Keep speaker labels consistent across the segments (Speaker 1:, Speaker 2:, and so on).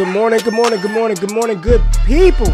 Speaker 1: Good morning, good morning, good morning, good morning, good people.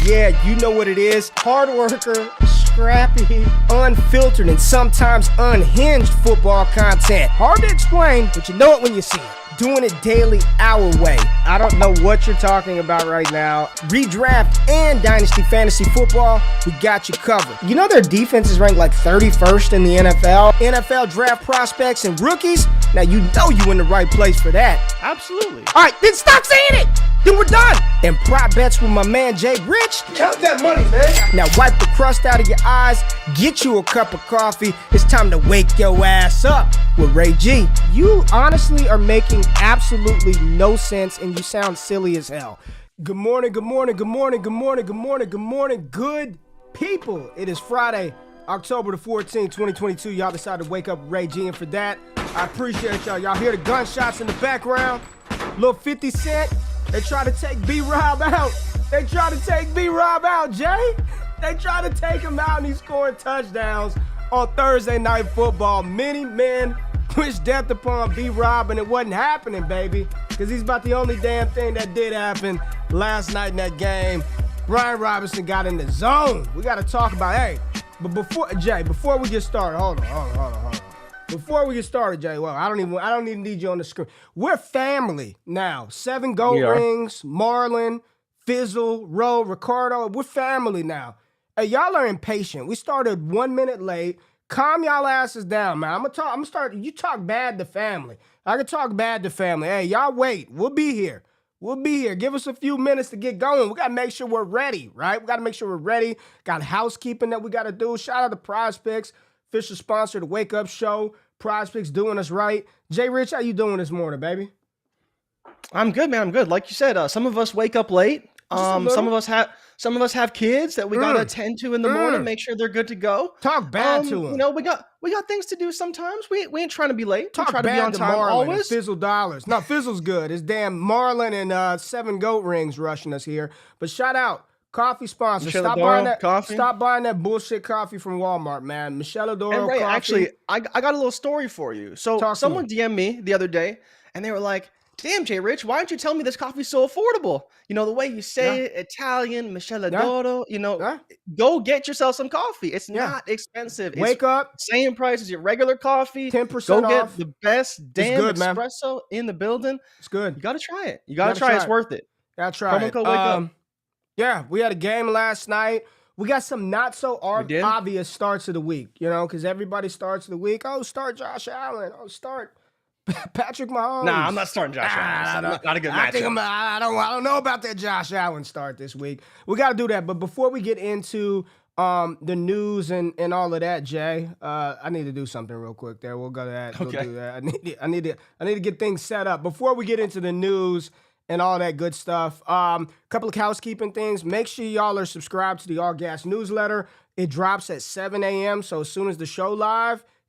Speaker 1: Yeah, you know what it is. Hard worker, scrappy, unfiltered, and sometimes unhinged football content. Hard to explain, but you know it when you see it. Doing it daily our way. I don't know what you're talking about right now. Redraft and Dynasty Fantasy Football, we got you covered. You know their defense is ranked like 31st in the NFL? NFL draft prospects and rookies? Now you know you in the right place for that.
Speaker 2: Absolutely.
Speaker 1: All right, then stop saying it. Then we're done. And prop bets with my man Jay Rich. Count that money, man. Now wipe the crust out of your eyes. Get you a cup of coffee. It's time to wake your ass up with Ray G. You honestly are making absolutely no sense and you sound silly as hell. Good morning, good morning, good morning, good morning, good morning, good morning, good people. It is Friday, October the 14th, 2022. Y'all decided to wake up with Ray G, and for that, I appreciate y'all. Y'all hear the gunshots in the background? Little 50 Cent. They try to take B-Rob out. They try to take B-Rob out, Jay. They try to take him out, and he's scoring touchdowns on Thursday Night Football. Many men wish death upon B-Rob, and it wasn't happening, baby, because he's about the only damn thing that did happen last night in that game. Brian Robinson got in the zone. We got to talk about, but before we get started, hold on. Before we get started, Jay, well, I don't even need you on the screen. We're family now. 7 gold rings, Marlon, Fizzle, Rowe, Ricardo. We're family now. Hey, y'all are impatient. We started 1 minute late. Calm y'all asses down, man. I'm gonna start. You talk bad to family. I can talk bad to family. Hey, y'all wait. We'll be here. Give us a few minutes to get going. We got to make sure we're ready, right? We got to make sure we're ready. Got housekeeping that we got to do. Shout out to Prize Picks. Official sponsor, the Wake Up Show. Prize Picks doing us right. Jay Rich, how you doing this morning, baby?
Speaker 2: I'm good, man. I'm good. Like you said, some of us wake up late. Some of us have kids that we gotta attend to in the morning. Make sure they're good to go.
Speaker 1: Talk bad to them.
Speaker 2: You know, we got things to do sometimes. We ain't trying to be late.
Speaker 1: Talk
Speaker 2: we try
Speaker 1: bad
Speaker 2: to be on time
Speaker 1: Marlon
Speaker 2: always.
Speaker 1: And Fizzle dollars. No, Fizzle's good. It's damn Marlon and 7 goat rings rushing us here. But shout out. Coffee sponsor. Stop buying that bullshit coffee from Walmart, man. Michelle Adoro
Speaker 2: and Ray,
Speaker 1: coffee.
Speaker 2: Actually, I got a little story for you. So someone DM'd me the other day, and they were like, "Damn, Jay Rich, why don't you tell me this coffee's so affordable? You know, the way you say it, Italian, Michelle Adoro, go get yourself some coffee. It's not expensive.
Speaker 1: Wake up.
Speaker 2: Same price as your regular coffee.
Speaker 1: 10%
Speaker 2: Go
Speaker 1: off.
Speaker 2: get the best damn
Speaker 1: good,
Speaker 2: espresso in the building.
Speaker 1: It's good.
Speaker 2: You got to try it. You got to try it. It's worth it.
Speaker 1: Gotta try it.
Speaker 2: Code Wake Up.
Speaker 1: Yeah, we had a game last night. We got some not so obvious starts of the week, because everybody starts the week. Oh, start Josh Allen. Oh, start Patrick Mahomes.
Speaker 2: Nah, I'm not starting Josh Allen. Not a good matchup.
Speaker 1: I don't know about that Josh Allen start this week. We got to do that. But before we get into the news and all of that, Jay, I need to do something real quick there. We'll go to that.
Speaker 2: Okay.
Speaker 1: We'll do that. I need to get things set up. Before we get into the news and all that good stuff. Couple of housekeeping things. Make sure y'all are subscribed to the All Gas newsletter. It drops at 7 a.m. So as soon as the show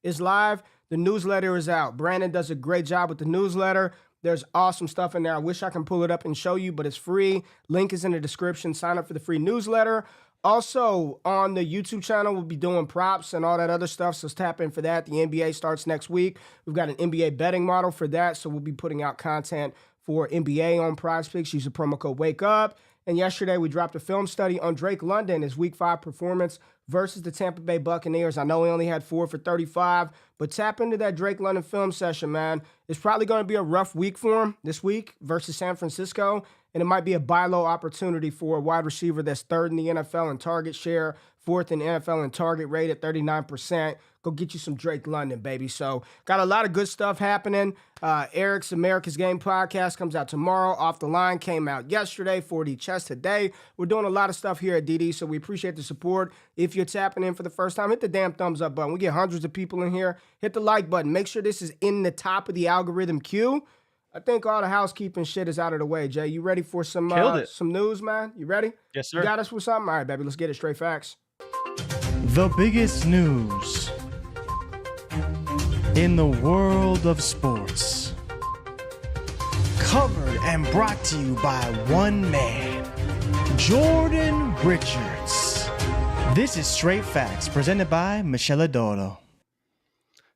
Speaker 1: is live, the newsletter is out. Brandon does a great job with the newsletter. There's awesome stuff in there. I wish I can pull it up and show you, but it's free. Link is in the description. Sign up for the free newsletter. Also, on the YouTube channel, we'll be doing props and all that other stuff, so tap in for that. The NBA starts next week. We've got an NBA betting model for that, so we'll be putting out content for NBA on Prize Picks. Use the promo code WAKEUP. And yesterday, we dropped a film study on Drake London, his Week 5 performance versus the Tampa Bay Buccaneers. I know he only had 4 for 35, but tap into that Drake London film session, man. It's probably going to be a rough week for him this week versus San Francisco, and it might be a buy low opportunity for a wide receiver that's 3rd in the NFL in target share, 4th in the NFL in target rate at 39%. Go get you some Drake London, baby. So got a lot of good stuff happening. Eric's America's Game podcast comes out tomorrow. Off the Line came out yesterday. 4D Chess today. We're doing a lot of stuff here at DD, so we appreciate the support. If you're tapping in for the first time, hit the damn thumbs up button. We get hundreds of people in here. Hit the like button. Make sure this is in the top of the algorithm queue. I think all the housekeeping shit is out of the way, Jay. You ready for some news, man? You ready?
Speaker 2: Yes, sir.
Speaker 1: You got us with something? All right, baby. Let's get it. Straight facts.
Speaker 3: The biggest news in the world of sports. Covered and brought to you by one man, Jordan Richards. This is Straight Facts, presented by Michelle Adoro.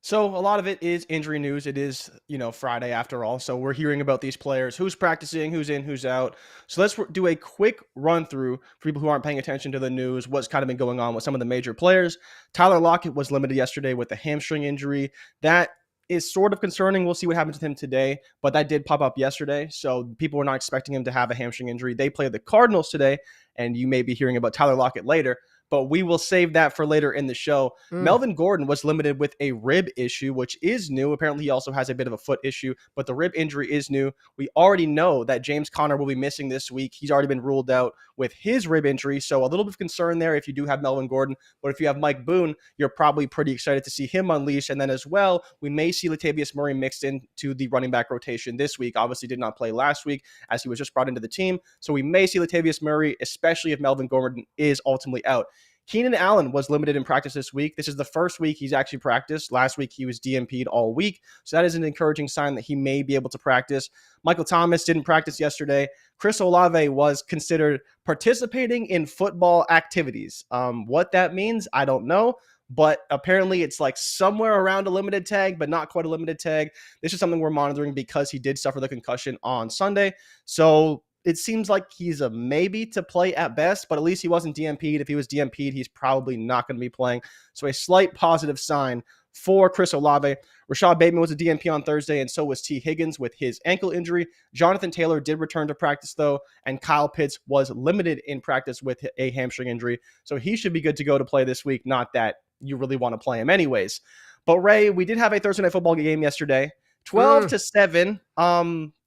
Speaker 2: So a lot of it is injury news. It is, Friday after all. So we're hearing about these players, who's practicing, who's in, who's out. So let's do a quick run through for people who aren't paying attention to the news, what's kind of been going on with some of the major players. Tyler Lockett was limited yesterday with a hamstring injury. That is sort of concerning. We'll see what happens with him today, but that did pop up yesterday. So people were not expecting him to have a hamstring injury. They play the Cardinals today, and you may be hearing about Tyler Lockett later, but we will save that for later in the show. Melvin Gordon was limited with a rib issue, which is new. Apparently, he also has a bit of a foot issue, but the rib injury is new. We already know that James Conner will be missing this week. He's already been ruled out with his rib injury, so a little bit of concern there if you do have Melvin Gordon. But if you have Mike Boone, you're probably pretty excited to see him unleashed. And then as well, we may see Latavius Murray mixed into the running back rotation this week. Obviously did not play last week as he was just brought into the team. So we may see Latavius Murray, especially if Melvin Gordon is ultimately out. Keenan Allen was limited in practice this week. This is the first week he's actually practiced. Last week, he was DNP'd all week. So that is an encouraging sign that he may be able to practice. Michael Thomas didn't practice yesterday. Chris Olave was considered participating in football activities. What that means, I don't know. But apparently it's like somewhere around a limited tag, but not quite a limited tag. This is something we're monitoring because he did suffer the concussion on Sunday. So it seems like he's a maybe to play at best, but at least he wasn't DNP'd. If he was DNP'd, he's probably not going to be playing. So a slight positive sign for Chris Olave. Rashad Bateman was a DNP on Thursday, and so was T. Higgins with his ankle injury. Jonathan Taylor did return to practice, though, and Kyle Pitts was limited in practice with a hamstring injury. So he should be good to go to play this week. Not that you really want to play him anyways. But Ray, we did have a Thursday Night Football game yesterday. 12-7.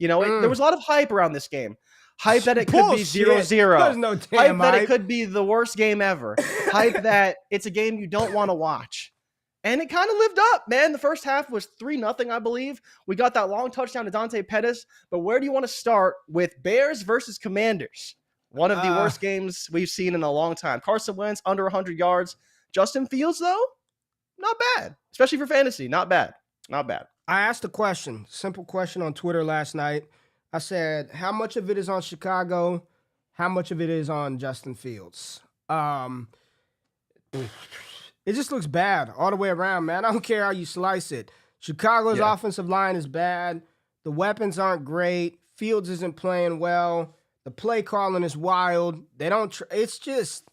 Speaker 2: There was a lot of hype around this game. Hype that it could be 0-0.
Speaker 1: There's no damn
Speaker 2: hype that it could be the worst game ever. Hype that it's a game you don't want to watch. And it kind of lived up, man. The first half was 3-0, I believe. We got that long touchdown to Dante Pettis. But where do you want to start with Bears versus Commanders? One of the worst games we've seen in a long time. Carson Wentz, under 100 yards. Justin Fields, though, not bad. Especially for fantasy, not bad. Not bad.
Speaker 1: I asked a question, simple question on Twitter last night. I said, how much of it is on Chicago? How much of it is on Justin Fields? It just looks bad all the way around, man. I don't care how you slice it. Chicago's offensive line is bad. The weapons aren't great. Fields isn't playing well. The play calling is wild. They don't. It's just,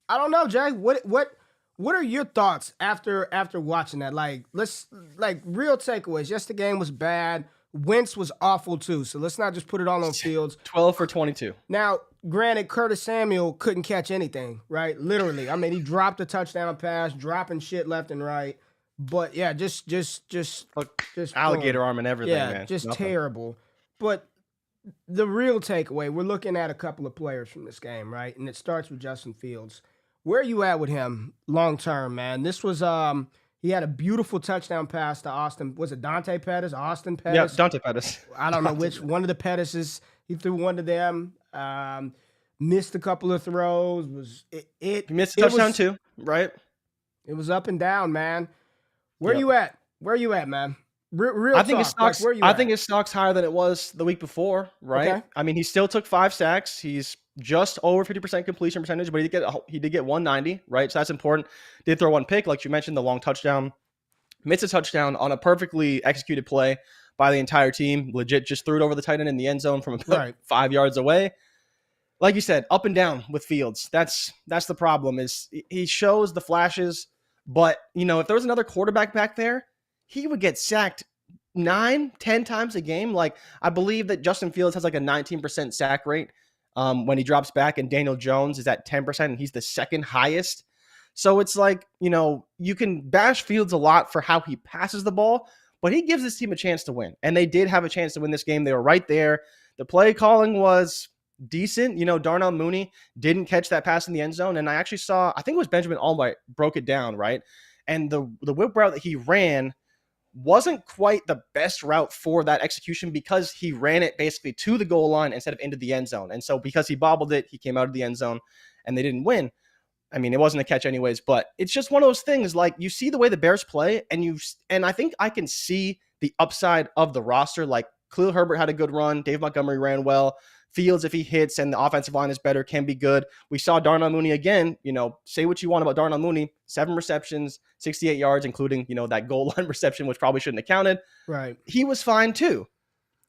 Speaker 1: I don't know, Jay. What are your thoughts after watching that? Real takeaways. Yes, the game was bad. Wentz was awful too, so let's not just put it all on Fields.
Speaker 2: 12 for 22.
Speaker 1: Now, granted, Curtis Samuel couldn't catch anything, right? Literally. I mean, he dropped a touchdown pass, dropping shit left and right. But yeah, just
Speaker 2: alligator arm and everything, man.
Speaker 1: Just nothing. Terrible. But the real takeaway, we're looking at a couple of players from this game, right? And it starts with Justin Fields. Where are you at with him long term, man? This was he had a beautiful touchdown pass to Austin. Was it Dante Pettis? Austin Pettis?
Speaker 2: Yeah, Dante Pettis.
Speaker 1: I don't know which one of the Pettises. He threw one to them. Missed a couple of throws.
Speaker 2: He missed a touchdown too, right?
Speaker 1: It was up and down, man. Where you at? Where you at, man? Real
Speaker 2: I think
Speaker 1: talk. I
Speaker 2: think his stock's higher than it was the week before, right?
Speaker 1: Okay.
Speaker 2: I mean, he still took 5 sacks. He's just over 50% completion percentage, but he did get 190, right? So that's important. Did throw one pick, like you mentioned, the long touchdown. Missed a touchdown on a perfectly executed play by the entire team. Legit just threw it over the tight end in the end zone from about 5 yards away. Like you said, up and down with Fields. That's the problem, is he shows the flashes, but if there was another quarterback back there, he would get sacked 9-10 times a game. Like, I believe that Justin Fields has like a 19% sack rate when he drops back, and Daniel Jones is at 10%, and he's the second highest. So it's like, you can bash Fields a lot for how he passes the ball, but he gives this team a chance to win. And they did have a chance to win this game. They were right there. The play calling was decent. Darnell Mooney didn't catch that pass in the end zone. And I actually saw, I think it was Benjamin Allbright broke it down, right? And the whip route that he ran wasn't quite the best route for that execution, because he ran it basically to the goal line instead of into the end zone. And so because he bobbled it, he came out of the end zone and they didn't win. I mean, it wasn't a catch anyways, but it's just one of those things. Like, you see the way the Bears play, and I think I can see the upside of the roster. Like, Khalil Herbert had a good run. Dave Montgomery ran well. Fields, if he hits and the offensive line is better, can be good. We saw Darnell Mooney again. Say what you want about Darnell Mooney. 7 receptions, 68 yards, including, that goal line reception, which probably shouldn't have counted.
Speaker 1: Right.
Speaker 2: He was fine too.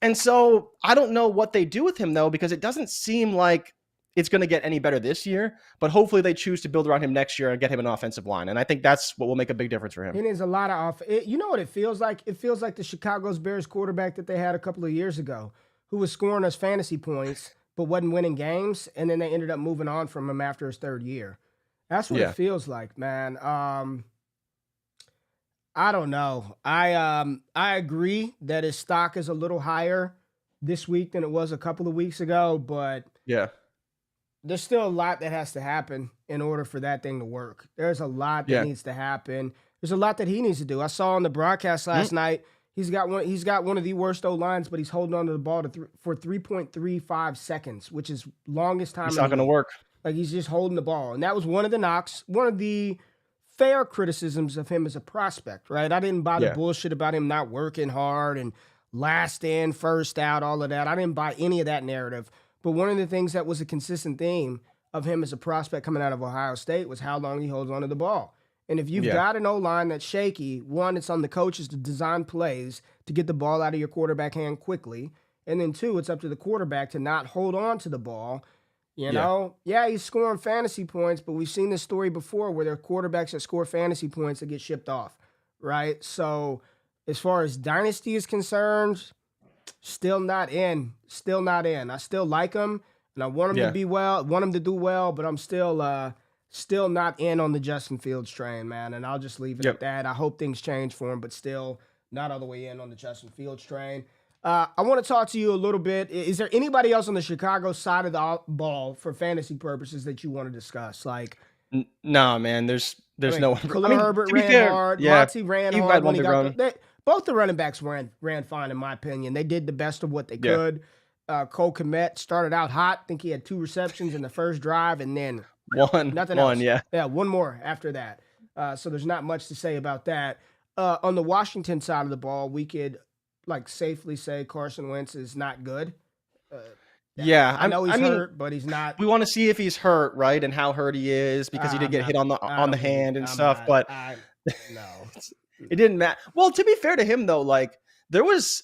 Speaker 2: And so I don't know what they do with him, though, because it doesn't seem like it's going to get any better this year. But hopefully they choose to build around him next year and get him an offensive line. And I think that's what will make a big difference for him.
Speaker 1: It is a lot of you know what it feels like? It feels like the Chicago Bears quarterback that they had a couple of years ago, who was scoring us fantasy points but wasn't winning games, and then they ended up moving on from him after his 3rd year. That's what it feels like, man. I don't know. I agree that his stock is a little higher this week than it was a couple of weeks ago, but there's still a lot that has to happen in order for that thing to work. There's a lot that needs to happen. There's a lot that he needs to do. I saw on the broadcast last night, he's got one of the worst O-lines, but he's holding on to the ball for 3.35 seconds, which is longest time.
Speaker 2: It's not going to work.
Speaker 1: Like, he's just holding the ball. And that was one of the knocks, one of the fair criticisms of him as a prospect, right? I didn't buy the bullshit about him not working hard and last in, first out, all of that. I didn't buy any of that narrative. But one of the things that was a consistent theme of him as a prospect coming out of Ohio State was how long he holds onto the ball. And if you've got an O-line that's shaky, one, it's on the coaches to design plays to get the ball out of your quarterback hand quickly. And then 2, it's up to the quarterback to not hold on to the ball. He's scoring fantasy points, but we've seen this story before where there are quarterbacks that score fantasy points that get shipped off, right? So as far as dynasty is concerned, still not in. I still like him, and I want him to be well, want him to do well, but I'm still not in on the Justin Fields train, man, and I'll just leave it at that. I hope things change for him, but still not all the way in on the Justin Fields train. I want to talk to you a little bit. Is there anybody else on the Chicago side of the ball for fantasy purposes that you want to discuss? Like,
Speaker 2: no, man, there's no one.
Speaker 1: Khalil Herbert ran hard. Monty ran hard when he got both the running backs ran fine, in my opinion. They did the best of what they could. Cole Kmet started out hot. I think he had 2 receptions in the first drive, and then nothing else. One more after that. So there's not much to say about that. On the Washington side of the ball, we could safely say Carson Wentz is not good. I know he's hurt, but he's not.
Speaker 2: We want to see if he's hurt, right, and how hurt he is, because he did get hit on the hand and stuff. But
Speaker 1: no,
Speaker 2: it didn't matter. Well, to be fair to him though, there was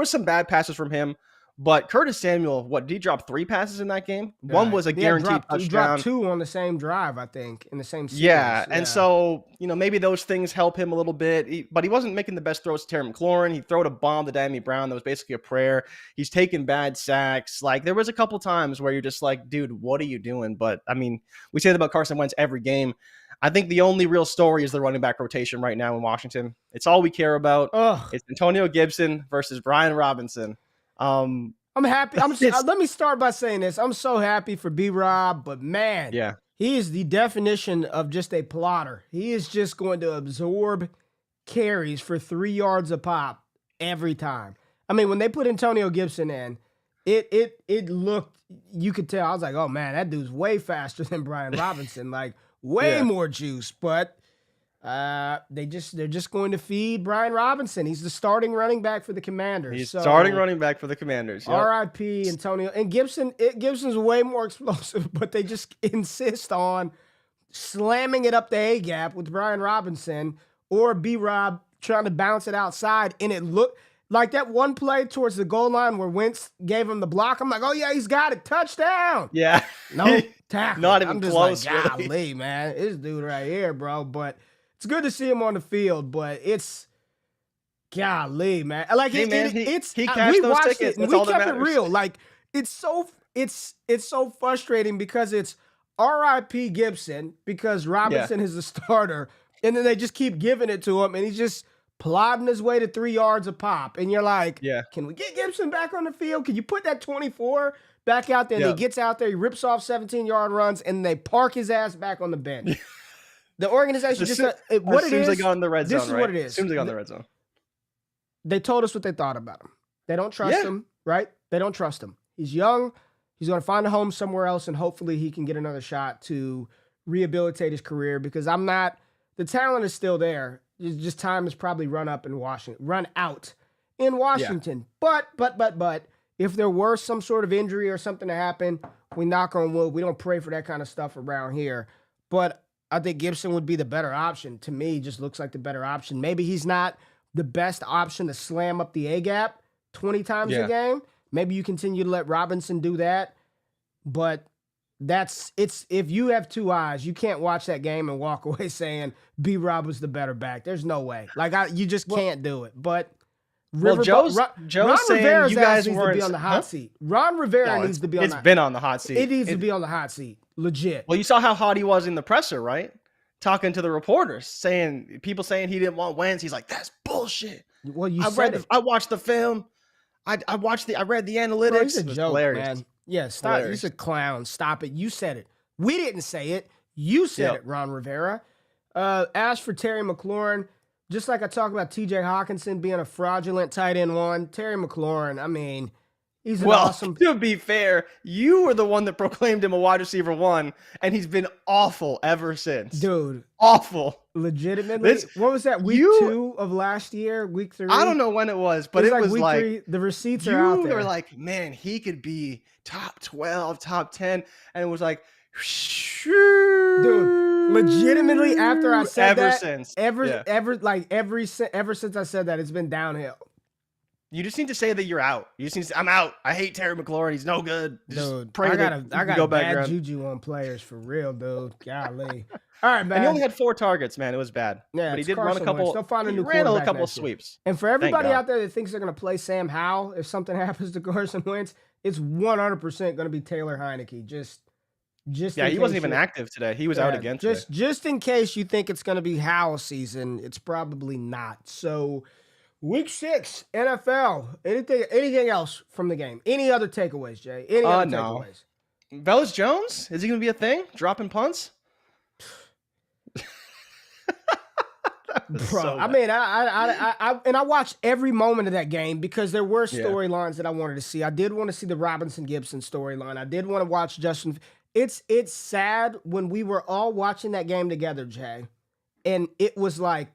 Speaker 2: some bad passes from him. But Curtis Samuel, did he drop 3 passes in that game? One was a guaranteed touchdown.
Speaker 1: He dropped 2 on the same drive, I think, in the same series.
Speaker 2: And so, maybe those things help him a little bit. But he wasn't making the best throws to Terry McLaurin. He threw a bomb to Danny Brown that was basically a prayer. He's taking bad sacks. There was a couple times where you're just like, dude, what are you doing? But, we say that about Carson Wentz every game. I think the only real story is the running back rotation right now in Washington. It's all we care about. It's Antonio Gibson versus Brian Robinson. I'm
Speaker 1: happy. Let me start by saying this. I'm so happy for B-Rob, but man, he is the definition of just a plotter. He is just going to absorb carries for 3 yards a pop every time. When they put Antonio Gibson in, it looked, you could tell. I was like, oh man, that dude's way faster than Brian Robinson, way more juice, but they're just going to feed Brian Robinson. He's the starting running back for the Commanders.
Speaker 2: Yep.
Speaker 1: R.I.P. Antonio. And Gibson's way more explosive, but they just insist on slamming it up the A-gap with Brian Robinson or B-Rob trying to bounce it outside. And it looked like that one play towards the goal line where Wentz gave him the block. I'm like, oh yeah, he's got it. Touchdown.
Speaker 2: Yeah.
Speaker 1: No tackle.
Speaker 2: Not even close.
Speaker 1: Golly, really. Man. This dude right here, bro. But it's good to see him on the field, but it's golly, man.
Speaker 2: He cashed
Speaker 1: we
Speaker 2: those
Speaker 1: watched
Speaker 2: tickets.
Speaker 1: it and
Speaker 2: That's all
Speaker 1: we
Speaker 2: that
Speaker 1: kept it
Speaker 2: matters.
Speaker 1: real. It's so frustrating because it's R.I.P. Gibson because Robinson is the starter, and then they just keep giving it to him, and he's just plodding his way to 3 yards a pop. And you're like, can we get Gibson back on the field? Can you put that 24 back out there? And he gets out there, he rips off 17-yard runs, and they park his ass back on the bench. The organization
Speaker 2: As soon as they got in the red zone,
Speaker 1: this is what it is.
Speaker 2: As soon as they got in the red zone.
Speaker 1: They told us what they thought about him. They don't trust him, right? They don't trust him. He's young. He's going to find a home somewhere else, and hopefully he can get another shot to rehabilitate his career because the talent is still there. It's just time has probably run out in Washington. But if there were some sort of injury or something to happen, we knock on wood. We don't pray for that kind of stuff around here. But I think Gibson would be the better option. To me, just looks like the better option. Maybe he's not the best option to slam up the A-gap 20 times a game. Maybe you continue to let Robinson do that. But if you have two eyes, you can't watch that game and walk away saying B-Rob was the better back. There's no way. You just can't do it. But
Speaker 2: Joe's
Speaker 1: Ron
Speaker 2: saying
Speaker 1: Rivera's
Speaker 2: you guys
Speaker 1: needs
Speaker 2: weren't
Speaker 1: to be on the hot seat. Ron Rivera needs to be on the hot seat.
Speaker 2: It's been on the hot seat.
Speaker 1: It needs to be on the hot seat. Legit.
Speaker 2: Well, you saw how hot he was in the presser, right? Talking to the reporters, people saying he didn't want Wentz. He's like, that's bullshit.
Speaker 1: Well,
Speaker 2: I watched the film. I read the analytics.
Speaker 1: Bro, he's a joke,
Speaker 2: hilarious.
Speaker 1: man. Yeah, stop.
Speaker 2: Hilarious.
Speaker 1: He's a clown. Stop it. You said it. We didn't say it. You said it, Ron Rivera. As for Terry McLaurin, just like I talked about TJ Hawkinson being a fraudulent tight end one, Terry McLaurin, I mean, he's an awesome.
Speaker 2: To be fair, you were the one that proclaimed him a wide receiver one, and he's been awful ever since.
Speaker 1: Dude.
Speaker 2: Awful.
Speaker 1: Legitimately. What was that, week 2 of last year? Week 3?
Speaker 2: I don't know when it was, but it was
Speaker 1: week
Speaker 2: like
Speaker 1: 3, the receipts are out there.
Speaker 2: You were like, man, he could be top 12, top 10. And it was like,
Speaker 1: dude, legitimately after I said
Speaker 2: ever
Speaker 1: since I said that, it's been downhill.
Speaker 2: You just need to say that you're out. You just need to say, I'm out. I hate Terry McLaurin. He's no good.
Speaker 1: Dude, I got bad juju on players for real, dude. Golly. All right, man.
Speaker 2: And he only had 4 targets, man. It was bad.
Speaker 1: Yeah,
Speaker 2: but he did run a couple.
Speaker 1: He
Speaker 2: ran a couple of sweeps.
Speaker 1: And for everybody out there that thinks they're going to play Sam Howell if something happens to Carson Wentz, it's 100% going to be Taylor Heineke. Just
Speaker 2: he wasn't even active today. He was out again today.
Speaker 1: Just in case you think it's going to be Howell season, it's probably not. So, week 6, NFL. Anything else from the game? Any other takeaways, Jay? Any other takeaways?
Speaker 2: Velus Jones? Is he going to be a thing? Dropping punts?
Speaker 1: Bro, I mean, I watched every moment of that game because there were storylines that I wanted to see. I did want to see the Robinson Gibson storyline. I did want to watch Justin. It's sad when we were all watching that game together, Jay, and it was like,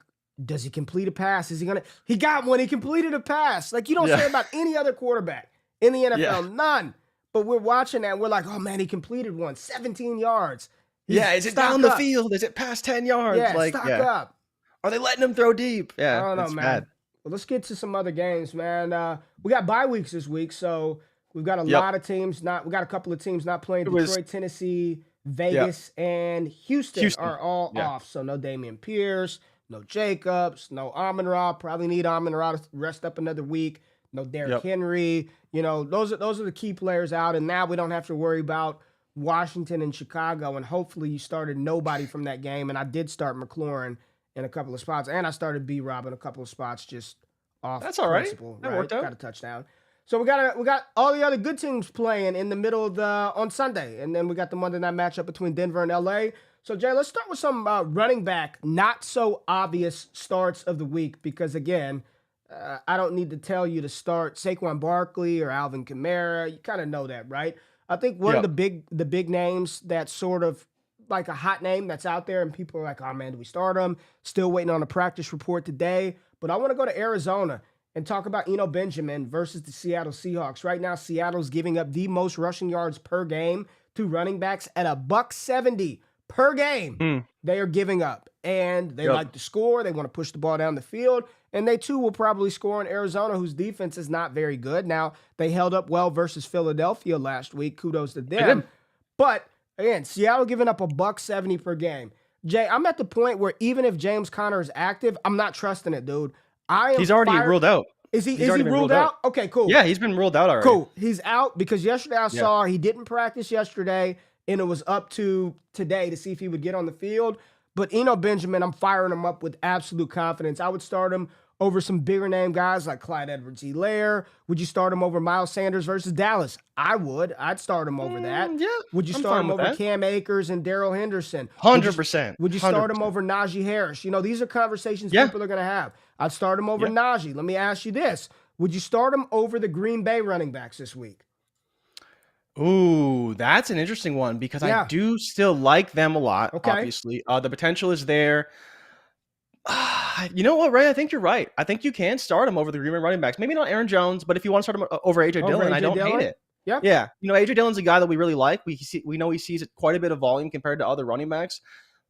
Speaker 1: does he complete a pass? He got one. He completed a pass. Like you don't say about any other quarterback in the NFL, none. But we're watching that and we're like, oh man, he completed one, 17 yards.
Speaker 2: Is it down the field? Is it past 10 yards?
Speaker 1: Yeah, stock up.
Speaker 2: Are they letting him throw deep? Yeah,
Speaker 1: I don't know, man.
Speaker 2: Bad.
Speaker 1: Well, let's get to some other games, man. We got bye weeks this week, so we've got a lot of teams we got a couple of teams not playing. Detroit, Tennessee, Vegas, and Houston are all off. So no Damian Pierce, no Jacobs, no Amon-Ra. Probably need Amon-Ra to rest up another week. No Derrick Henry. You know, those are the key players out, and now we don't have to worry about Washington and Chicago. And hopefully you started nobody from that game, and I did start McLaurin in a couple of spots, and I started B-Rob in a couple of spots just off principle.
Speaker 2: That worked out.
Speaker 1: Got a touchdown. So we got all the other good teams playing in the middle of on Sunday, and then we got the Monday night matchup between Denver and LA. So Jay, let's start with some running back not so obvious starts of the week because again, I don't need to tell you to start Saquon Barkley or Alvin Kamara. You kind of know that, right? I think one of the big names that's sort of like a hot name that's out there and people are like, oh man, do we start him? Still waiting on a practice report today. But I want to go to Arizona and talk about Eno Benjamin versus the Seattle Seahawks. Right now, Seattle's giving up the most rushing yards per game to running backs at $170 per game. They are giving up. And they like to score. They want to push the ball down the field. And they, too, will probably score in Arizona, whose defense is not very good. Now, they held up well versus Philadelphia last week. Kudos to them. But, again, Seattle giving up $170 per game. Jay, I'm at the point where even if James Conner is active, I'm not trusting it, dude.
Speaker 2: He's already ruled out.
Speaker 1: Is he ruled out? Okay, cool.
Speaker 2: Yeah, he's been ruled out already.
Speaker 1: Cool. He's out because yesterday I saw he didn't practice yesterday, and it was up to today to see if he would get on the field. But Eno Benjamin, I'm firing him up with absolute confidence. I would start him over some bigger name guys like Clyde Edwards-Helaire. Would you start him over Miles Sanders versus Dallas? I would. I'd start him over that.
Speaker 2: Yeah.
Speaker 1: Would you start him over Cam Akers and Darrell Henderson?
Speaker 2: 100%.
Speaker 1: Would you start him over Najee Harris? You know, these are conversations people are going to have. I'd start him over Najee. Let me ask you this. Would you start him over the Green Bay running backs this week?
Speaker 2: Ooh, that's an interesting one because I do still like them a lot, obviously. The potential is there. You know what, Ray? I think you're right. I think you can start him over the Green Bay running backs. Maybe not Aaron Jones, but if you want to start him over AJ Dillon, I don't hate it. Yeah. AJ Dillon's a guy that we really like. We know he sees quite a bit of volume compared to other running backs.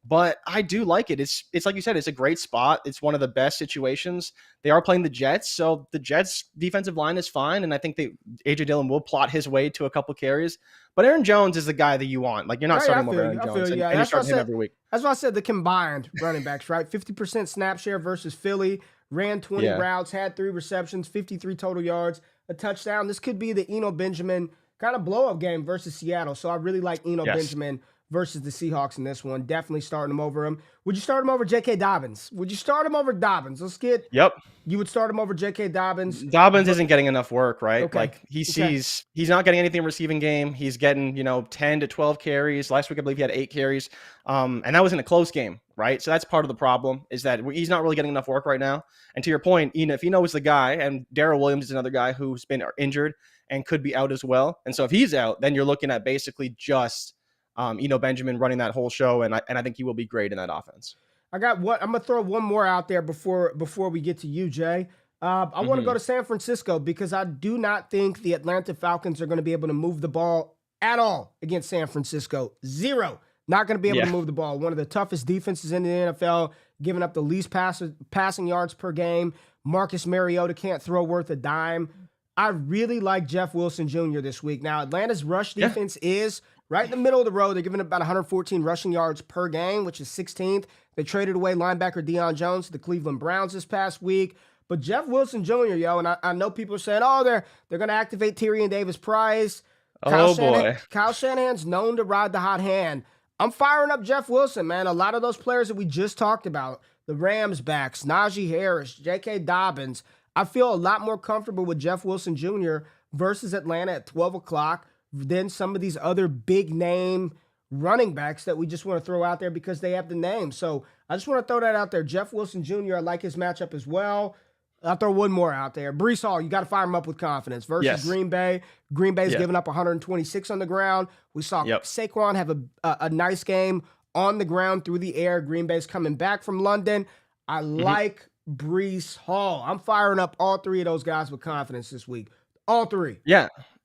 Speaker 2: But I do like it. It's like you said, it's a great spot. It's one of the best situations. They are playing the Jets, so the Jets defensive line is fine, and I think AJ Dillon will plot his way to a couple carries. But Aaron Jones is the guy that you want. Like, you're not starting over Aaron Jones, and you're starting him every week.
Speaker 1: That's why I said the combined running backs, right? 50% snap share versus Philly. Ran 20 routes, had 3 receptions, 53 total yards, a touchdown. This could be the Eno Benjamin kind of blow-up game versus Seattle. So I really like Eno Benjamin versus the Seahawks in this one. Definitely starting him over him. Would you start him over J.K. Dobbins? Would you start him over Dobbins? Let's get...
Speaker 2: Yep.
Speaker 1: You would start him over J.K. Dobbins?
Speaker 2: Dobbins isn't getting enough work, right? Okay. Like, he's not getting anything in receiving game. He's getting, 10 to 12 carries. Last week, I believe he had 8 carries. And that was in a close game, right? So that's part of the problem, is that he's not really getting enough work right now. And to your point, if Eno is the guy, and Darrell Williams is another guy who's been injured and could be out as well. And so if he's out, then you're looking at basically just Eno Benjamin running that whole show, and I think he will be great in that offense.
Speaker 1: I'm gonna throw one more out there before we get to you, Jay. I want to go to San Francisco because I do not think the Atlanta Falcons are going to be able to move the ball at all against San Francisco. 0. Not going to be able to move the ball. One of the toughest defenses in the NFL, giving up the least passing yards per game. Marcus Mariota can't throw worth a dime. I really like Jeff Wilson Jr. this week. Now, Atlanta's rush defense is right in the middle of the road. They're giving up about 114 rushing yards per game, which is 16th. They traded away linebacker Deion Jones to the Cleveland Browns this past week. But Jeff Wilson Jr., and I know people are saying, they're going to activate Tyrion Davis-Price. Kyle Shanahan's known to ride the hot hand. I'm firing up Jeff Wilson, man. A lot of those players that we just talked about, the Rams backs, Najee Harris, J.K. Dobbins, I feel a lot more comfortable with Jeff Wilson Jr. versus Atlanta at 12 o'clock than some of these other big-name running backs that we just want to throw out there because they have the name. So I just want to throw that out there. Jeff Wilson Jr., I like his matchup as well. I'll throw one more out there. Breece Hall, you got to fire him up with confidence versus Green Bay. Green Bay's giving up 126 on the ground. We saw Saquon have a nice game on the ground through the air. Green Bay's coming back from London. I like Breece Hall. I'm firing up all 3 of those guys with confidence this week. All 3.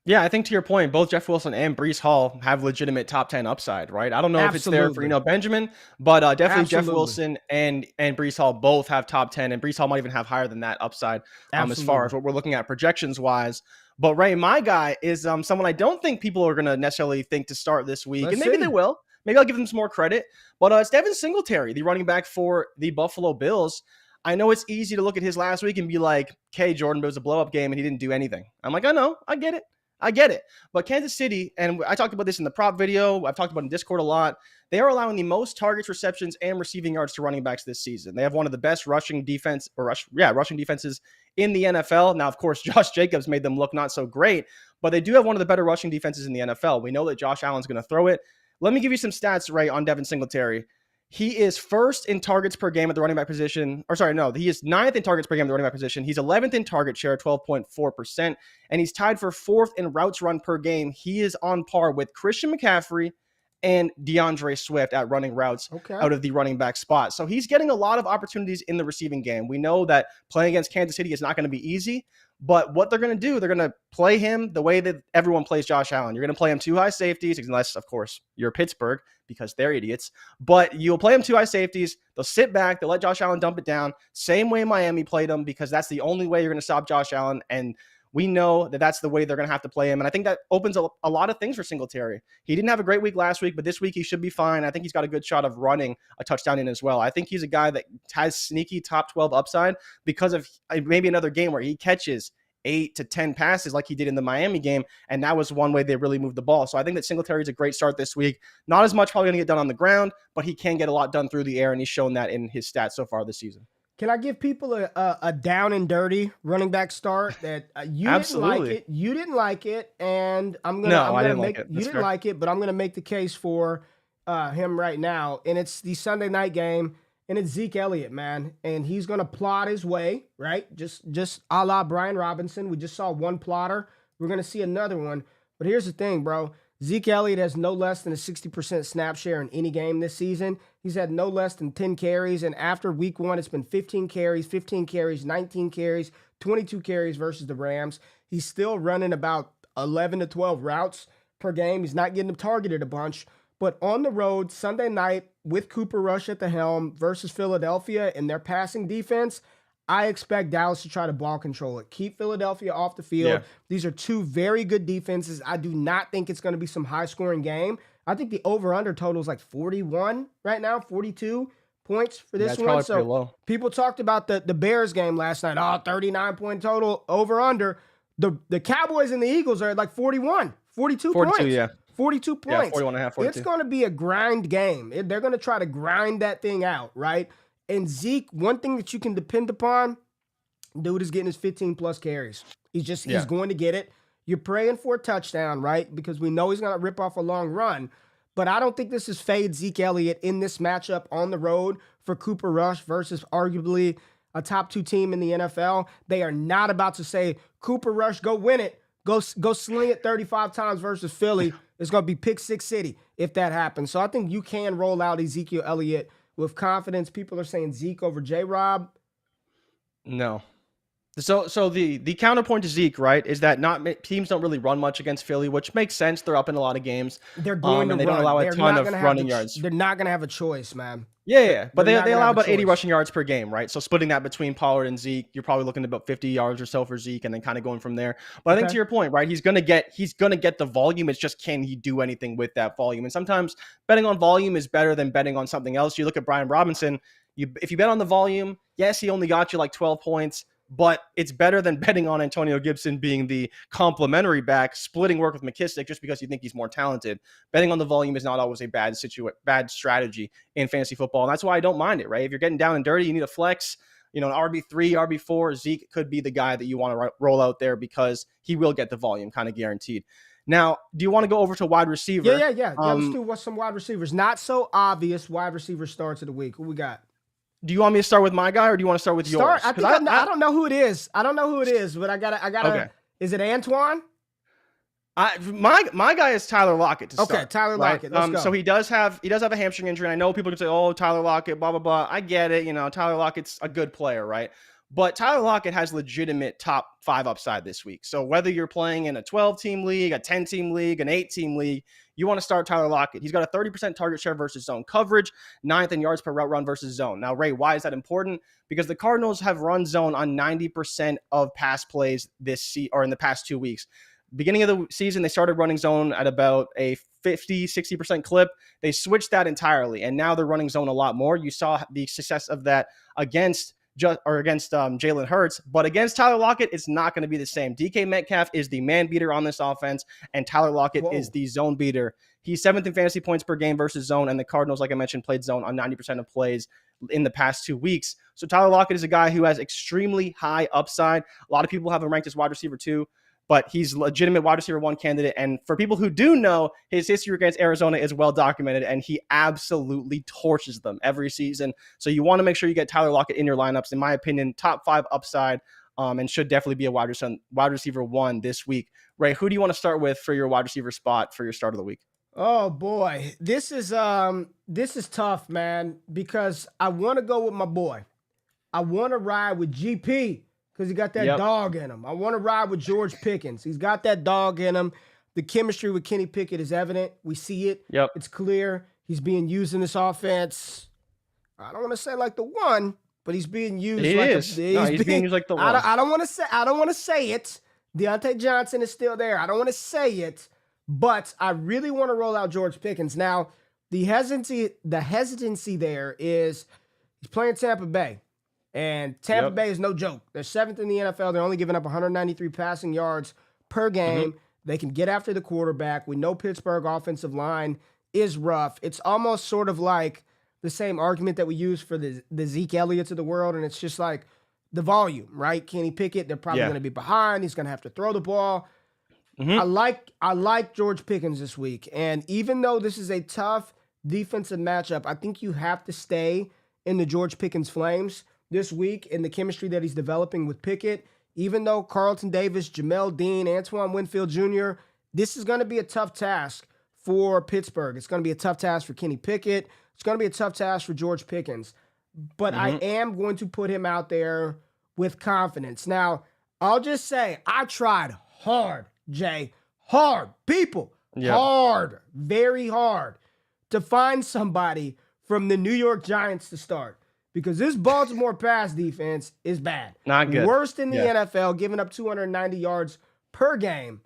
Speaker 2: Yeah, I think to your point, both Jeff Wilson and Breece Hall have legitimate top 10 upside, right? I don't know if it's there for Eno Benjamin, but definitely Jeff Wilson and Breece Hall both have top 10, and Breece Hall might even have higher than that upside as far as what we're looking at projections-wise. But, Ray, my guy is someone I don't think people are going to necessarily think to start this week, and maybe they will. Maybe I'll give them some more credit. But it's Devin Singletary, the running back for the Buffalo Bills. I know it's easy to look at his last week and be like, okay, Jordan, it was a blow-up game, and he didn't do anything. I'm like, I know, I get it. But Kansas City, and I talked about this in the prop video, I've talked about it in Discord a lot, they are allowing the most targets, receptions, and receiving yards to running backs this season. They have one of the best rushing defenses in the NFL. Now, of course, Josh Jacobs made them look not so great, but they do have one of the better rushing defenses in the NFL. We know that Josh Allen's going to throw it. Let me give you some stats, Ray, on Devin Singletary. He is first in targets per game at the running back position. He is 9th in targets per game at the running back position. He's 11th in target share, 12.4%. And he's tied for 4th in routes run per game. He is on par with Christian McCaffrey and DeAndre Swift at running routes out of the running back spot. So he's getting a lot of opportunities in the receiving game. We know that playing against Kansas City is not going to be easy, but what they're going to do, they're going to play him the way that everyone plays Josh Allen. You're going to play him 2 high safeties, unless, of course, you're Pittsburgh because they're idiots. But you'll play him 2 high safeties. They'll sit back. They'll let Josh Allen dump it down. Same way Miami played him because that's the only way you're going to stop Josh Allen. And we know that that's the way they're going to have to play him. And I think that opens a lot of things for Singletary. He didn't have a great week last week, but this week he should be fine. I think he's got a good shot of running a touchdown in as well. I think he's a guy that has sneaky top 12 upside because of maybe another game where he catches 8 to 10 passes like he did in the Miami game, and that was one way they really moved the ball. So I think that Singletary is a great start this week. Not as much probably going to get done on the ground, but he can get a lot done through the air, and he's shown that in his stats so far this season.
Speaker 1: Can I give people a down and dirty running back start that you didn't like it? You didn't like it, and I didn't like it. You didn't like it, but I'm going to make the case for him right now, and it's the Sunday night game, and it's Zeke Elliott, man, and he's going to plot his way, right? Just a la Brian Robinson. We just saw one plotter. We're going to see another one, but here's the thing, bro. Zeke Elliott has no less than a 60% snap share in any game this season. He's had no less than 10 carries, and after week 1, it's been 15 carries, 19 carries, 22 carries versus the Rams. He's still running about 11 to 12 routes per game. He's not getting them targeted a bunch. But on the road, Sunday night, with Cooper Rush at the helm versus Philadelphia and their passing defense, I expect Dallas to try to ball control it. Keep Philadelphia off the field. Yeah. These are two very good defenses. I do not think it's going to be some high-scoring game. I think the over-under total is like 41 right now, 42 points for this one. So low. People talked about the Bears game last night. 39-point total, over-under. The Cowboys and the Eagles are at like 42 points.
Speaker 2: Yeah.
Speaker 1: 42 points.
Speaker 2: Yeah, 41.5, 42.
Speaker 1: It's going to be a grind game. They're going to try to grind that thing out, right? And Zeke, one thing that you can depend upon, dude is getting his 15-plus carries. He's going to get it. You're praying for a touchdown, right? Because we know he's going to rip off a long run. But I don't think this is fade Zeke Elliott in this matchup on the road for Cooper Rush versus arguably a top 2 team in the NFL. They are not about to say, Cooper Rush, go win it. Go sling it 35 times versus Philly. It's going to be pick 6 city if that happens. So I think you can roll out Ezekiel Elliott with confidence. People are saying Zeke over J-Rob.
Speaker 2: No. So the counterpoint to Zeke, right, is that teams don't really run much against Philly, which makes sense. They're up in a lot of games.
Speaker 1: They're going to
Speaker 2: and they
Speaker 1: run.
Speaker 2: Don't allow a ton of running yards.
Speaker 1: They're not going to have a choice, man.
Speaker 2: Yeah. But they allow about 80 rushing yards per game, right? So splitting that between Pollard and Zeke, you're probably looking at about 50 yards or so for Zeke, and then kind of going from there. But I think to your point, right, he's gonna get the volume. It's just, can he do anything with that volume? And sometimes betting on volume is better than betting on something else. You look at Brian Robinson. If you bet on the volume, yes, he only got you like 12 points. But it's better than betting on Antonio Gibson being the complementary back, splitting work with McKissick just because you think he's more talented. Betting on the volume is not always a bad strategy in fantasy football. And that's why I don't mind it, right? If you're getting down and dirty, you need a flex, an RB3, RB4. Zeke could be the guy that you want to roll out there because he will get the volume, kind of guaranteed. Now, do you want to go over to wide receiver?
Speaker 1: Yeah. Let's do some wide receivers. Not so obvious wide receiver starts of the week. Who we got?
Speaker 2: Do you want me to start with my guy, or do you want to start with yours?
Speaker 1: I don't know who it is. but I gotta. Okay. Is it Antoine?
Speaker 2: My guy is Tyler Lockett to start.
Speaker 1: Okay, Tyler Lockett. Let's go.
Speaker 2: So he does have a hamstring injury. And I know people can say, "Oh, Tyler Lockett, blah blah blah." I get it. Tyler Lockett's a good player, right? But Tyler Lockett has legitimate top 5 upside this week. So whether you're playing in a 12-team league, a 10-team league, an 8-team league, you want to start Tyler Lockett. He's got a 30% target share versus zone coverage, 9th in yards per route run versus zone. Now, Ray, why is that important? Because the Cardinals have run zone on 90% of pass plays in the past 2 weeks. Beginning of the season, they started running zone at about a 50-60% clip. They switched that entirely, and now they're running zone a lot more. You saw the success of that against Jalen Hurts, but against Tyler Lockett, it's not going to be the same. DK Metcalf is the man beater on this offense, and Tyler Lockett is the zone beater. He's 7th in fantasy points per game versus zone, and the Cardinals, like I mentioned, played zone on 90% of plays in the past 2 weeks. So Tyler Lockett is a guy who has extremely high upside. A lot of people have him ranked as wide receiver 2. But he's legitimate wide receiver 1 candidate. And for people who do know, his history against Arizona is well documented, and he absolutely torches them every season. So you want to make sure you get Tyler Lockett in your lineups. In my opinion, top 5 upside, and should definitely be a wide receiver 1 this week. Ray, who do you want to start with for your wide receiver spot for your start of the week?
Speaker 1: Oh boy, this is tough, man, because I want to go with my boy. I want to ride with GP. Because he got that dog in him. I want to ride with George Pickens. He's got that dog in him. The chemistry with Kenny Pickett is evident. We see it.
Speaker 2: Yep.
Speaker 1: It's clear. He's being used in this offense. I don't want to say like the one, but he's being used
Speaker 2: he's being used like the one.
Speaker 1: I don't want to say it. Deontay Johnson is still there. I don't want to say it, but I really want to roll out George Pickens. Now, the hesitancy there is he's playing Tampa Bay. And Tampa Bay is no joke. They're 7th in the NFL. They're only giving up 193 passing yards per game. Mm-hmm. They can get after the quarterback. We know Pittsburgh offensive line is rough. It's almost sort of like the same argument that we use for the Zeke Elliots of the world, and it's just like the volume, right? Kenny Pickett, they're probably going to be behind. He's going to have to throw the ball. Mm-hmm. I like George Pickens this week. And even though this is a tough defensive matchup, I think you have to stay in the George Pickens flames this week in the chemistry that he's developing with Pickett. Even though Carlton Davis, Jamel Dean, Antoine Winfield Jr., this is going to be a tough task for Pittsburgh. It's going to be a tough task for Kenny Pickett. It's going to be a tough task for George Pickens. But I am going to put him out there with confidence. Now, I'll just say, I tried hard, Jay. Hard. People. Hard. Very hard to find somebody from the New York Giants to start. Because this Baltimore pass defense is bad.
Speaker 2: Not good.
Speaker 1: Worst in the NFL, giving up 290 yards per game.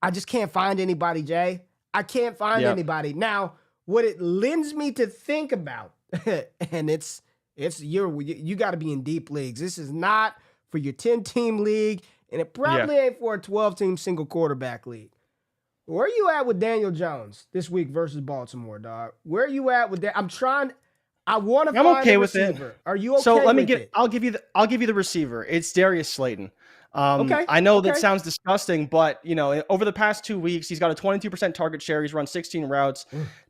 Speaker 1: I just can't find anybody, Jay. I can't find anybody. Now, what it lends me to think about, and you got to be in deep leagues. This is not for your 10-team league, and it probably ain't for a 12-team single quarterback league. Where are you at with Daniel Jones this week versus Baltimore, dog? Where are you at with that? I want to find a receiver. Are you okay?
Speaker 2: So I'll give you the receiver. It's Darius Slayton. I know that sounds disgusting, but over the past 2 weeks, he's got a 22% target share. He's run 16 routes,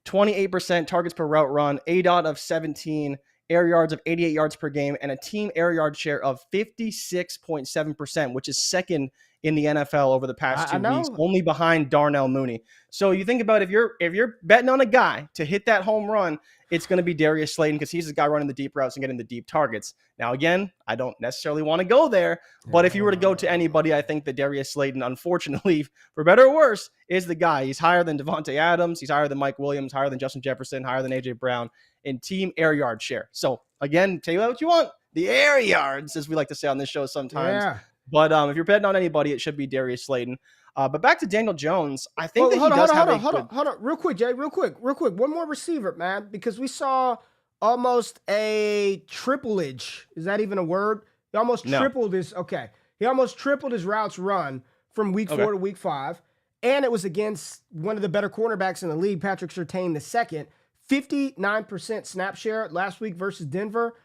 Speaker 2: 28% targets per route run, ADOT of 17, air yards of 88 yards per game, and a team air yard share of 56.7%, which is second in the NFL over the past 2 weeks, only behind Darnell Mooney. So you think about if you're betting on a guy to hit that home run, it's going to be Darius Slayton because he's the guy running the deep routes and getting the deep targets. Now, again, I don't necessarily want to go there, but if you were to go to anybody, I think that Darius Slayton, unfortunately, for better or worse, is the guy. He's higher than Devontae Adams. He's higher than Mike Williams, higher than Justin Jefferson, higher than A.J. Brown in team air yard share. So, again, tell you what you want. The air yards, as we like to say on this show sometimes.
Speaker 1: Yeah.
Speaker 2: But if you're betting on anybody, it should be Darius Slayton. But back to Daniel Jones, I think hold on,
Speaker 1: real quick, Jay, real quick. One more receiver, man, because we saw almost a triplage. Is that even a word? He almost tripled his. Okay, he almost tripled his routes run from week 4 to week 5, and it was against one of the better cornerbacks in the league, Patrick Surtain II. 59% snap share last week versus Denver.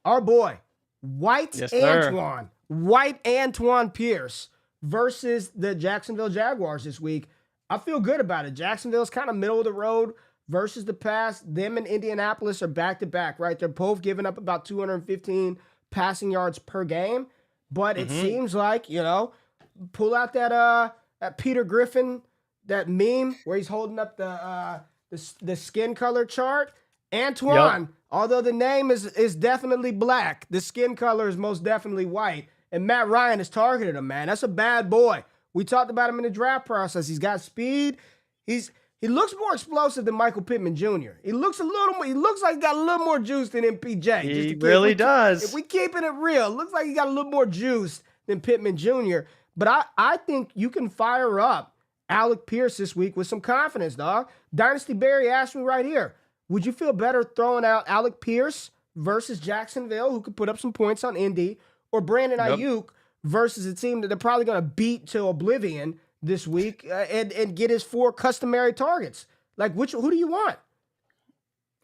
Speaker 1: Our boy, White Antoine Pierce versus the Jacksonville Jaguars this week. I feel good about it. Jacksonville's kind of middle of the road versus the pass. Them and Indianapolis are back-to-back, right? They're both giving up about 215 passing yards per game. But it seems like, pull out that Peter Griffin, that meme where he's holding up the skin color chart. Antoine, although the name is definitely black, the skin color is most definitely white. And Matt Ryan has targeted him, man. That's a bad boy. We talked about him in the draft process. He's got speed. He looks more explosive than Michael Pittman Jr. He looks like he got a little more juice than MPJ.
Speaker 2: He really does.
Speaker 1: If we keeping it real, it looks like he got a little more juice than Pittman Jr. But I think you can fire up Alec Pierce this week with some confidence, dog. Dynasty Barry asked me right here, would you feel better throwing out Alec Pierce versus Jacksonville, who could put up some points on Indy, or Brandon Ayiuk versus a team that they're probably going to beat to oblivion this week and get his 4 customary targets? Like, who do you want?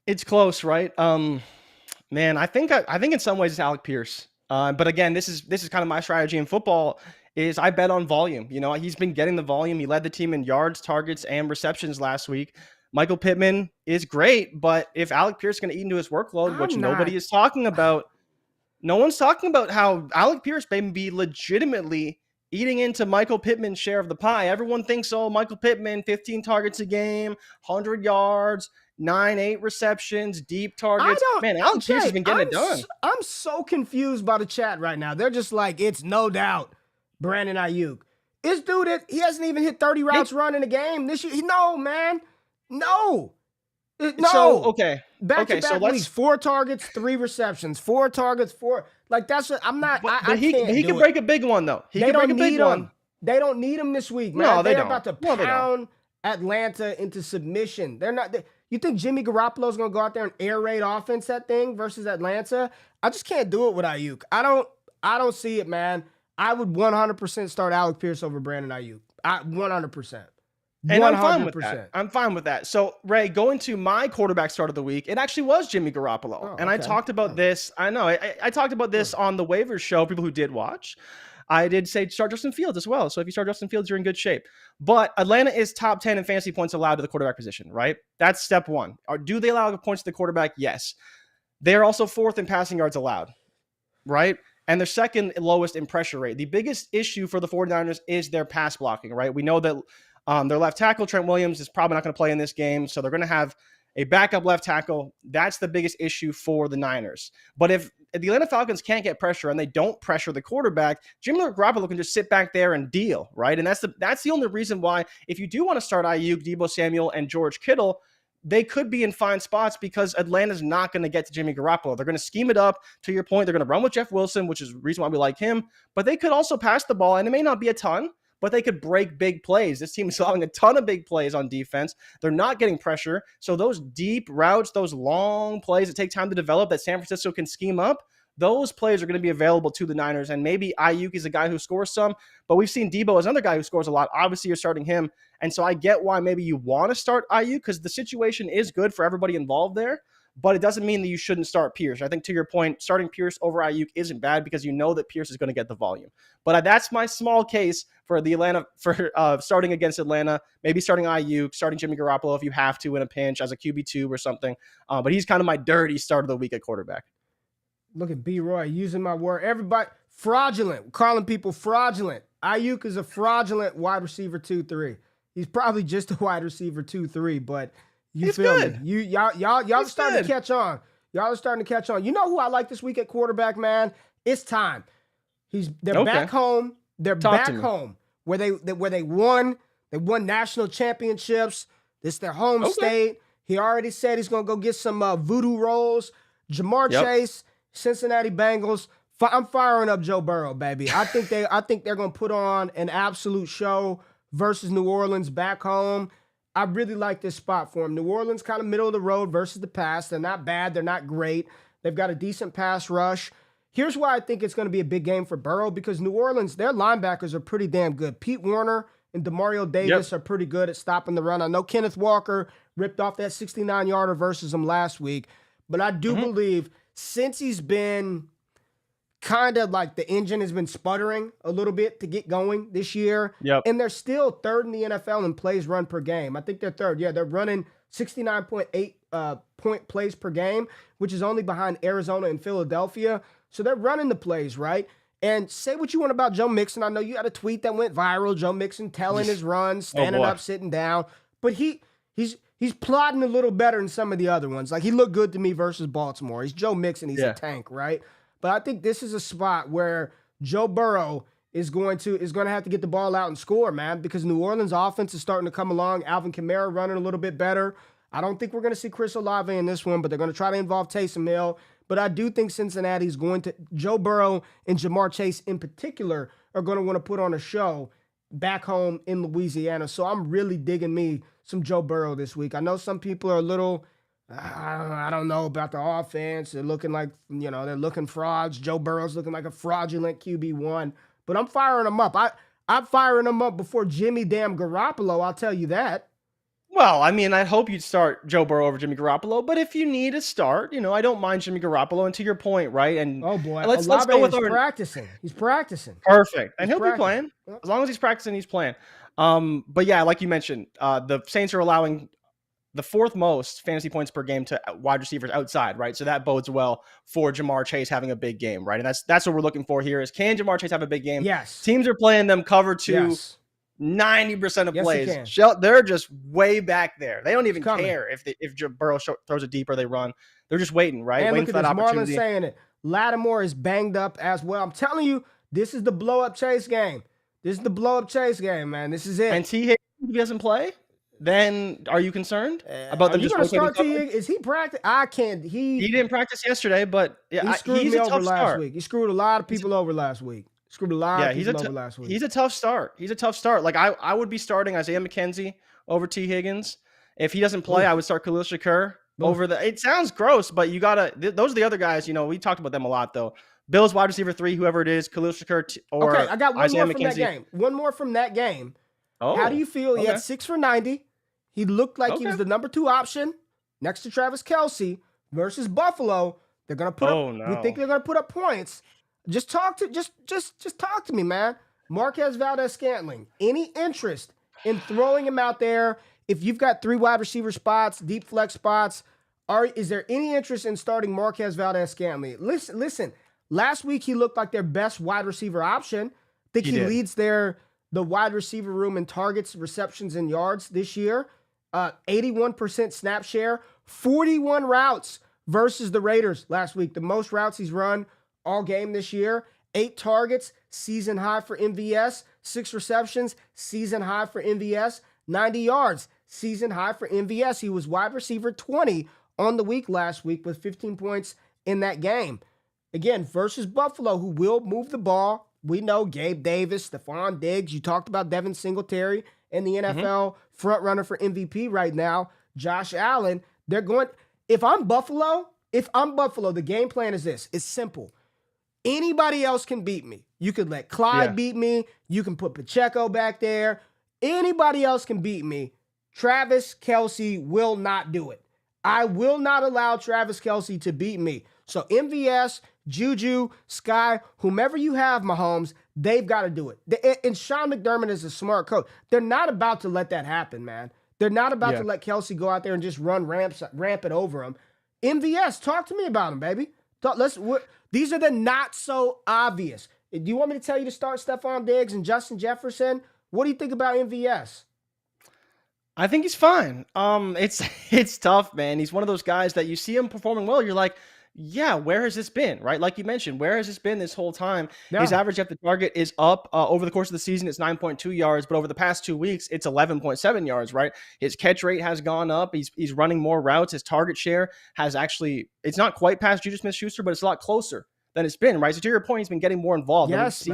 Speaker 2: It's close, right? Man, I think in some ways it's Alec Pierce. But again, this is kind of my strategy in football. Is I bet on volume. He's been getting the volume. He led the team in yards, targets, and receptions last week. Michael Pittman is great, but if Alec Pierce is going to eat into his workload, nobody is talking about, no one's talking about how Alec Pierce may be legitimately eating into Michael Pittman's share of the pie. Everyone thinks, Michael Pittman, 15 targets a game, 100 yards, 9-8 receptions, deep targets. Man, Alec Pierce has been getting it done.
Speaker 1: I'm so confused by the chat right now. They're just like, it's no doubt Brandon Ayiuk. This dude, he hasn't even hit 30 routes run in a game this year. No, man. No.
Speaker 2: So, okay.
Speaker 1: Back-to-back weeks, 4 targets, 3 receptions, 4 targets, 4. Like, that's what I'm not.
Speaker 2: But he can break a big one, though. He can break a big one.
Speaker 1: They don't need him this week, man.
Speaker 2: No, they
Speaker 1: They're
Speaker 2: don't.
Speaker 1: about to pound Atlanta into submission. They're not. You think Jimmy Garoppolo's going to go out there and air raid offense that thing versus Atlanta? I just can't do it with Aiyuk. I don't see it, man. I would 100% start Alec Pierce over Brandon Aiyuk. 100%.
Speaker 2: And I'm fine with that. I'm fine with that. So, Ray, going to my quarterback start of the week, it actually was Jimmy Garoppolo. I talked about this. I know. I talked about this on the waivers show, people who did watch. I did say start Justin Fields as well. So if you start Justin Fields, you're in good shape. But Atlanta is top 10 in fantasy points allowed to the quarterback position, right? That's step one. Do they allow points to the quarterback? Yes. They're also 4th in passing yards allowed, right? And they're 2nd lowest in pressure rate. The biggest issue for the 49ers is their pass blocking, right? We know that Their left tackle, Trent Williams, is probably not going to play in this game, so they're going to have a backup left tackle. That's the biggest issue for the Niners. But if the Atlanta Falcons can't get pressure and they don't pressure the quarterback, Jimmy Garoppolo can just sit back there and deal, right? And that's the only reason why, if you do want to start Aiyuk, Deebo Samuel, and George Kittle, they could be in fine spots because Atlanta's not going to get to Jimmy Garoppolo. They're going to scheme it up. To your point, they're going to run with Jeff Wilson, which is the reason why we like him. But they could also pass the ball, and it may not be a ton, but they could break big plays. This team is allowing a ton of big plays on defense. They're not getting pressure. So those deep routes, those long plays that take time to develop that San Francisco can scheme up, those plays are going to be available to the Niners. And maybe Aiyuk is a guy who scores some, but we've seen Deebo as another guy who scores a lot. Obviously, you're starting him. And so I get why maybe you want to start Aiyuk because the situation is good for everybody involved there, but it doesn't mean that you shouldn't start Pierce. I think to your point, starting Pierce over Aiyuk isn't bad because you know that Pierce is going to get the volume. But that's my small case for starting against Atlanta. Maybe starting Aiyuk, starting Jimmy Garoppolo if you have to in a pinch as a QB2 or something. But he's kind of my dirty start of the week at quarterback.
Speaker 1: Look at B-Roy using my word. Everybody, fraudulent. We're calling people fraudulent. Aiyuk is a fraudulent wide receiver 2-3. He's probably just a wide receiver 2-3, but you feel me? Y'all are starting to catch on. Y'all are starting to catch on. You know who I like this week at quarterback, man? It's time. They're back home. They're back home where they won. They won national championships. This is their home state. He already said he's gonna go get some voodoo rolls. Jamar Chase, Cincinnati Bengals. I'm firing up Joe Burrow, baby. I think they're gonna put on an absolute show versus New Orleans back home. I really like this spot for him. New Orleans kind of middle of the road versus the pass. They're not bad. They're not great. They've got a decent pass rush. Here's why I think it's going to be a big game for Burrow, because New Orleans, their linebackers are pretty damn good. Pete Warner and Demario Davis are pretty good at stopping the run. I know Kenneth Walker ripped off that 69-yarder versus him last week, but I do believe since he's been kind of like the engine has been sputtering a little bit to get going this year, and they're still third in the NFL in plays run per game. I think they're third. Yeah, they're running 69.8 point plays per game, which is only behind Arizona and Philadelphia. So they're running the plays, right? And say what you want about Joe Mixon. I know you had a tweet that went viral, Joe Mixon telling his runs, standing up, sitting down. But he's plotting a little better than some of the other ones. Like, he looked good to me versus Baltimore. He's Joe Mixon. He's a tank, right? But I think this is a spot where Joe Burrow is going to have to get the ball out and score, man, because New Orleans offense is starting to come along. Alvin Kamara running a little bit better. I don't think we're going to see Chris Olave in this one, but they're going to try to involve Taysom Hill. But I do think Cincinnati's going to, Joe Burrow and Jamar Chase in particular, are going to want to put on a show back home in Louisiana. So I'm really digging me some Joe Burrow this week. I know some people are a little, I don't know about the offense. They're looking like, they're looking frauds. Joe Burrow's looking like a fraudulent QB1. But I'm firing them up. I'm firing them up before Jimmy damn Garoppolo, I'll tell you that.
Speaker 2: Well, I mean, I hope you'd start Joe Burrow over Jimmy Garoppolo, but if you need a start, I don't mind Jimmy Garoppolo. And to your point, right? And
Speaker 1: oh boy,
Speaker 2: let's go with
Speaker 1: practicing. He's practicing.
Speaker 2: Perfect, and he'll be playing as long as he's practicing. He's playing. But yeah, like you mentioned, the Saints are allowing the fourth most fantasy points per game to wide receivers outside, right? So that bodes well for Jamar Chase having a big game, right? And that's what we're looking for here is, can Jamar Chase have a big game?
Speaker 1: Yes.
Speaker 2: Teams are playing them cover 2. 90% of plays. They're just way back there. They don't even care if Joe Burrow throws it deep or they run. They're just waiting, right?
Speaker 1: And
Speaker 2: waiting
Speaker 1: look
Speaker 2: for
Speaker 1: at
Speaker 2: that
Speaker 1: this,
Speaker 2: opportunity.
Speaker 1: Marlon saying it. Lattimore is banged up as well. I'm telling you, this is the blow-up Chase game. This is the blow-up Chase game, man. This is it.
Speaker 2: And T. Higgins, if he doesn't play, then are you concerned about them just
Speaker 1: rotating coverage? Is he practice? I can't. He
Speaker 2: didn't practice yesterday, but
Speaker 1: he screwed me over last week. He screwed a lot of people over last week. Screwed a lot of people over last week.
Speaker 2: He's a tough start. Like, I would be starting Isaiah McKenzie over T. Higgins. If he doesn't play, I would start Khalil Shakur over it sounds gross, but you gotta, those are the other guys, we talked about them a lot though. Bills wide receiver 3, whoever it is, Khalil Shakur or
Speaker 1: I got one
Speaker 2: Isaiah
Speaker 1: more from
Speaker 2: McKenzie.
Speaker 1: that game. One more from that game.
Speaker 2: Oh,
Speaker 1: how do you feel? He had 6 for 90. He looked like he was the number 2 option next to Travis Kelce versus Buffalo. They're gonna put up. We think they're gonna put up points. Just talk to me, man. Marquez Valdes-Scantling. Any interest in throwing him out there? If you've got 3 wide receiver spots, deep flex spots, is there any interest in starting Marquez Valdes-Scantling? Listen. Last week he looked like their best wide receiver option. I think he leads their the wide receiver room in targets, receptions, and yards this year. 81% snap share, 41 routes versus the Raiders last week. The most routes he's run all game this year. 8 targets, season high for MVS. 6 receptions, season high for MVS. 90 yards, season high for MVS. He was wide receiver 20 on the week last week with 15 points in that game. Again, versus Buffalo, who will move the ball. We know Gabe Davis, Stephon Diggs. You talked about Devin Singletary and the NFL front runner for MVP right now, Josh Allen. They're going. If I'm Buffalo, the game plan is this. It's simple. Anybody else can beat me. You could let Clyde beat me. You can put Pacheco back there. Anybody else can beat me. Travis Kelce will not do it. I will not allow Travis Kelce to beat me. So MVS, Juju, Sky, whomever you have, Mahomes, they've got to do it. And Sean McDermott is a smart coach. They're not about to let that happen, man. They're not about to let Kelce go out there and just run rampant over him. MVS, talk to me about him, baby. These are the not so obvious. Do you want me to tell you to start Stephon Diggs and Justin Jefferson? What do you think about MVS?
Speaker 2: I think he's fine. It's tough, man. He's one of those guys that you see him performing well. You're like, yeah, where has this been, right? Like you mentioned, where has this been this whole time? Yeah. His average after target is up over the course of the season. It's 9.2 yards, but over the past 2 weeks, it's 11.7 yards, right? His catch rate has gone up. He's running more routes. His target share has actually, it's not quite past Juju Smith-Schuster, but it's a lot closer than it's been, right? So to your point, he's been getting more involved.
Speaker 1: Yes,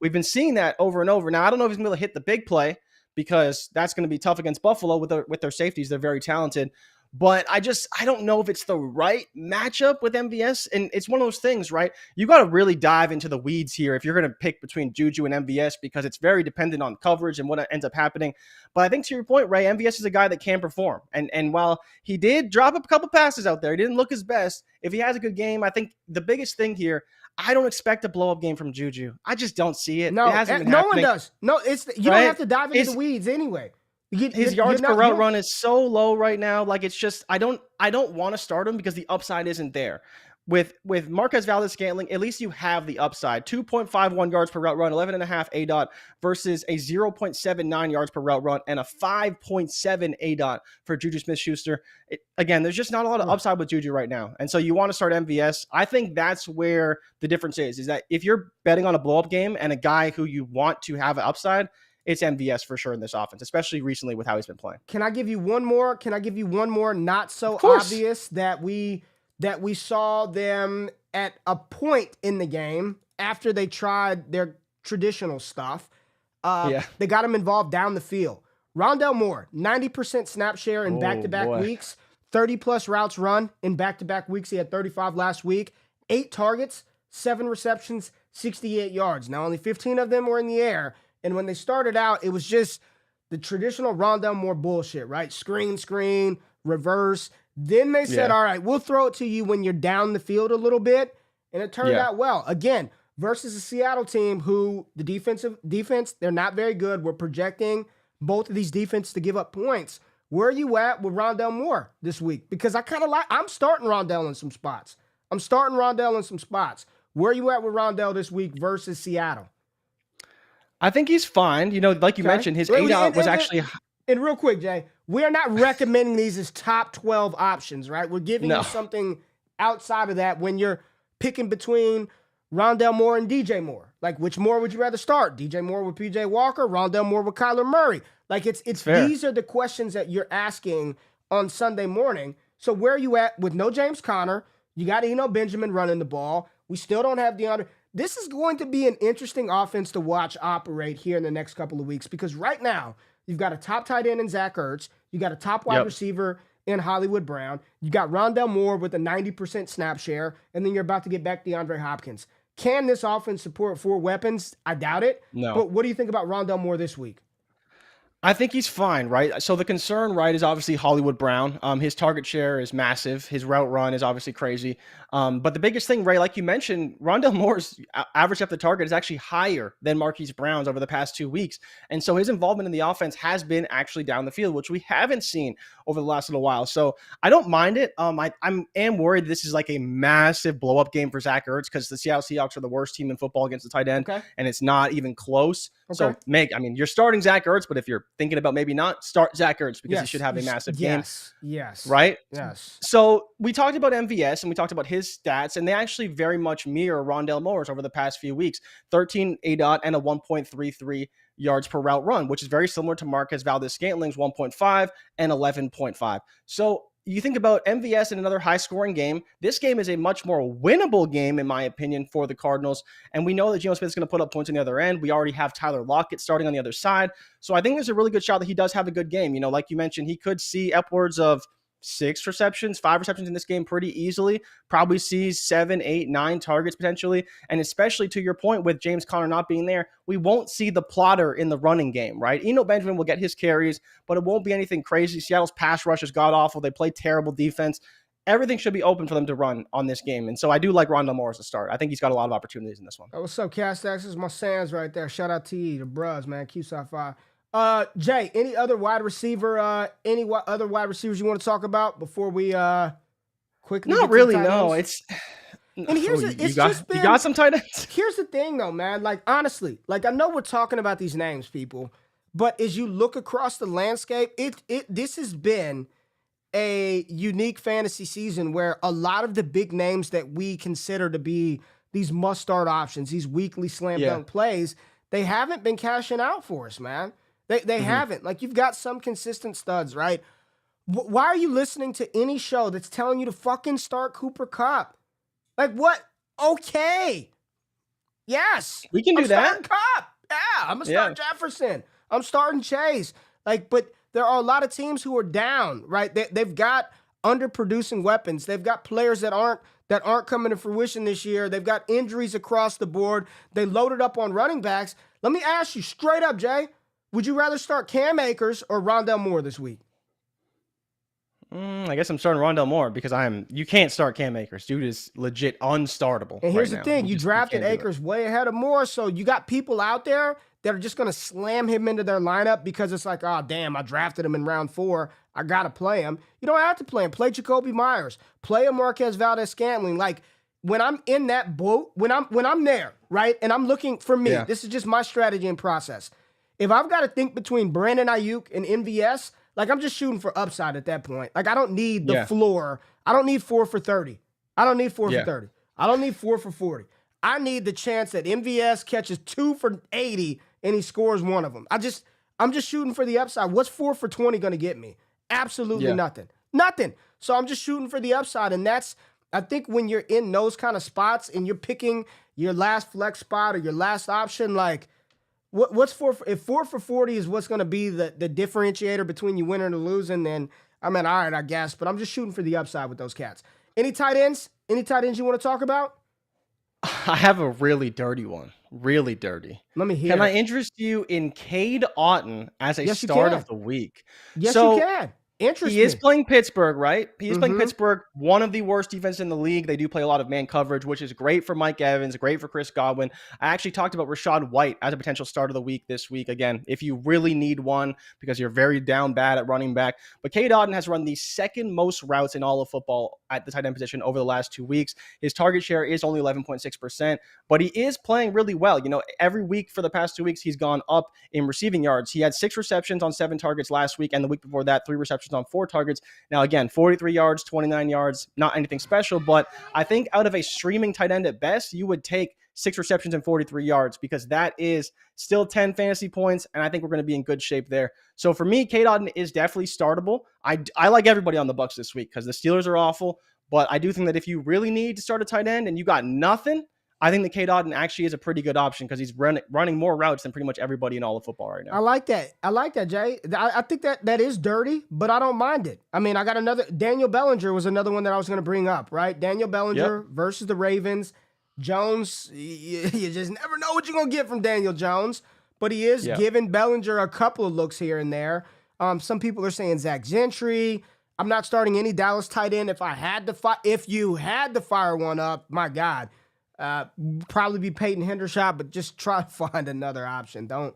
Speaker 2: we've been seeing that over and over. Now, I don't know if he's going to hit the big play because that's going to be tough against Buffalo with their safeties. They're very talented. But I don't know if it's the right matchup with MVS. And it's one of those things, right? You got to really dive into the weeds here if you're going to pick between Juju and MVS because it's very dependent on coverage and what ends up happening. But I think to your point, Ray, MVS is a guy that can perform. And while he did drop a couple passes out there, he didn't look his best. If he has a good game, I think the biggest thing here, I don't expect a blow-up game from Juju. I just don't see it.
Speaker 1: No,
Speaker 2: it hasn't been
Speaker 1: no
Speaker 2: happening.
Speaker 1: One does. No, you don't have to dive into the weeds anyway.
Speaker 2: His yards per route run is so low right now. Like it's just, I don't want to start him because the upside isn't there. With Marquez Valdes-Scantling, at least you have the upside. 2.51 yards per route run, 11.5 ADOT versus a 0.79 yards per route run and a 5.7 ADOT for Juju Smith-Schuster. Again, there's just not a lot of upside with Juju right now. And so you want to start MVS. I think that's where the difference is that if you're betting on a blow-up game and a guy who you want to have an upside, it's MVS for sure in this offense, especially recently with how he's been playing.
Speaker 1: Can I give you one more? Not so obvious that we saw them at a point in the game after they tried their traditional stuff. They got him involved down the field. Rondale Moore, 90% snap share in back-to-back weeks, 30-plus routes run in back-to-back weeks. He had 35 last week, 8 targets, 7 receptions, 68 yards. Now, only 15 of them were in the air. And when they started out, it was just the traditional Rondale Moore bullshit, right? Screen, reverse. Then they said, all right, we'll throw it to you when you're down the field a little bit. And it turned out well. Again, versus a Seattle team who the defense, they're not very good. We're projecting both of these defenses to give up points. Where are you at with Rondale Moore this week? Because I'm starting Rondale in some spots. Where are you at with Rondale this week versus Seattle?
Speaker 2: I think he's fine. You know, like you mentioned, his ADOT was actually...
Speaker 1: And real quick, Jay, we are not recommending these as top 12 options, right? We're giving you something outside of that when you're picking between Rondale Moore and DJ Moore. Like, which Moore would you rather start? DJ Moore with PJ Walker, Rondale Moore with Kyler Murray? Like, it's these are the questions that you're asking on Sunday morning. So where are you at with no James Conner? You got Eno Benjamin running the ball. We still don't have DeAndre. This is going to be an interesting offense to watch operate here in the next couple of weeks because right now, you've got a top tight end in Zach Ertz. You got a top wide receiver in Hollywood Brown. You got Rondale Moore with a 90% snap share, and then you're about to get back DeAndre Hopkins. Can this offense support 4 weapons? I doubt it.
Speaker 2: No.
Speaker 1: But what do you think about Rondale Moore this week?
Speaker 2: I think he's fine, right? So the concern, right, is obviously Hollywood Brown. His target share is massive. His route run is obviously crazy. But the biggest thing, Ray, like you mentioned, Rondale Moore's average depth of target is actually higher than Marquise Brown's over the past 2 weeks. And so his involvement in the offense has been actually down the field, which we haven't seen over the last little while. So I don't mind it. I am worried this is like a massive blow-up game for Zach Ertz because the Seattle Seahawks are the worst team in football against the tight end, and it's not even close. So you're starting Zach Ertz, but if you're thinking about maybe not, start Zach Ertz because he should have a massive game.
Speaker 1: Yes.
Speaker 2: Right?
Speaker 1: Yes.
Speaker 2: So we talked about MVS and we talked about his stats, and they actually very much mirror Rondale Moore's over the past few weeks. 13 ADOT and a 1.33 yards per route run, which is very similar to Marquez Valdes-Scantling's 1.5 and 11.5. So you think about MVS in another high-scoring game. This game is a much more winnable game, in my opinion, for the Cardinals. And we know that Geno Smith is going to put up points on the other end. We already have Tyler Lockett starting on the other side. So I think there's a really good shot that he does have a good game. Like you mentioned, he could see upwards of 5 receptions in this game pretty easily. Probably sees 7, 8, 9 targets potentially. And especially to your point with James Conner not being there, we won't see the plotter in the running game, right? Eno Benjamin will get his carries, but it won't be anything crazy. Seattle's pass rush is god-awful. They play terrible defense. Everything should be open for them to run on this game. And so I do like Rondale Moore as a start. I think he's got a lot of opportunities in this one.
Speaker 1: Oh, what's up, Castax? This is my Sands right there. Shout out to you, the bros, man. Q-Sci-Fi. Jay, any other wide receivers you want to talk about before we quickly?
Speaker 2: Not really, no. It's
Speaker 1: and here's
Speaker 2: you got some tight ends.
Speaker 1: Here's the thing, though, man. Like honestly, I know we're talking about these names, people, but as you look across the landscape, this has been a unique fantasy season where a lot of the big names that we consider to be these must-start options, these weekly slam dunk plays, they haven't been cashing out for us, man. They haven't. Like, you've got some consistent studs, right? Why are you listening to any show that's telling you to fucking start Cooper Kupp? Like, what? Okay. Yes.
Speaker 2: We can do that.
Speaker 1: I'm starting Kupp. Yeah, I'm going to start Jefferson. I'm starting Chase. Like, but there are a lot of teams who are down, right? They've got underproducing weapons. They've got players that aren't coming to fruition this year. They've got injuries across the board. They loaded up on running backs. Let me ask you straight up, Jay. Would you rather start Cam Akers or Rondale Moore this week?
Speaker 2: I guess I'm starting Rondale Moore because you can't start Cam Akers. Dude is legit unstartable.
Speaker 1: And here's the thing. You drafted Akers way ahead of Moore, so you got people out there that are just going to slam him into their lineup because it's like, oh, damn, I drafted him in round 4. I got to play him. You don't have to play him. Play Jacoby Myers. Play a Marquez Valdes-Scantling. Like, when I'm in that boat, when I'm there, right, and I'm looking for me, this is just my strategy and process. If I've got to think between Brandon Ayiuk and MVS, like I'm just shooting for upside at that point. Like I don't need the floor. I don't need 4 for 30. I don't need 4 for 30. I don't need 4 for 40. I need the chance that MVS catches 2 for 80 and he scores one of them. I'm just shooting for the upside. What's 4 for 20 going to get me? Absolutely nothing. Nothing. So I'm just shooting for the upside. And that's, I think when you're in those kind of spots and you're picking your last flex spot or your last option, like, what's 4 for, if 4 for 40 is what's going to be the differentiator between you winning and losing, then all right, I guess. But I'm just shooting for the upside with those cats. Any tight ends? Any tight ends you want to talk about?
Speaker 2: I have a really dirty one. Really dirty.
Speaker 1: Let me hear.
Speaker 2: Can I interest you in Cade Otton as a start of the week?
Speaker 1: Yes, you can. Interesting.
Speaker 2: He is playing Pittsburgh, right? He is playing Pittsburgh, one of the worst defenses in the league. They do play a lot of man coverage, which is great for Mike Evans, great for Chris Godwin. I actually talked about Rachaad White as a potential start of the week this week. Again, if you really need one because you're very down bad at running back. But Cade Otton has run the second most routes in all of football at the tight end position over the last 2 weeks. His target share is only 11.6%, but he is playing really well. Every week for the past 2 weeks, he's gone up in receiving yards. He had 6 receptions on 7 targets last week, and the week before that, 3 receptions on 4 targets. Now, again, 43 yards, 29 yards, not anything special, but I think out of a streaming tight end at best, you would take 6 receptions and 43 yards because that is still 10 fantasy points, and I think we're going to be in good shape there. So for me, Cade Otton is definitely startable. I like everybody on the Bucs this week because the Steelers are awful, but I do think that if you really need to start a tight end and you got nothing, I think that Cade Otton actually is a pretty good option because he's running more routes than pretty much everybody in all of football right now.
Speaker 1: I like that, Jay. I think that is dirty, but I don't mind it. I mean, I got another. Daniel Bellinger was another one that I was going to bring up, right? Daniel Bellinger versus the Ravens. Jones, you just never know what you're going to get from Daniel Jones, but he is giving Bellinger a couple of looks here and there. Some people are saying Zach Gentry. I'm not starting any Dallas tight end. If you had to fire one up, my God. Probably be Peyton Hendershot, but just try to find another option. Don't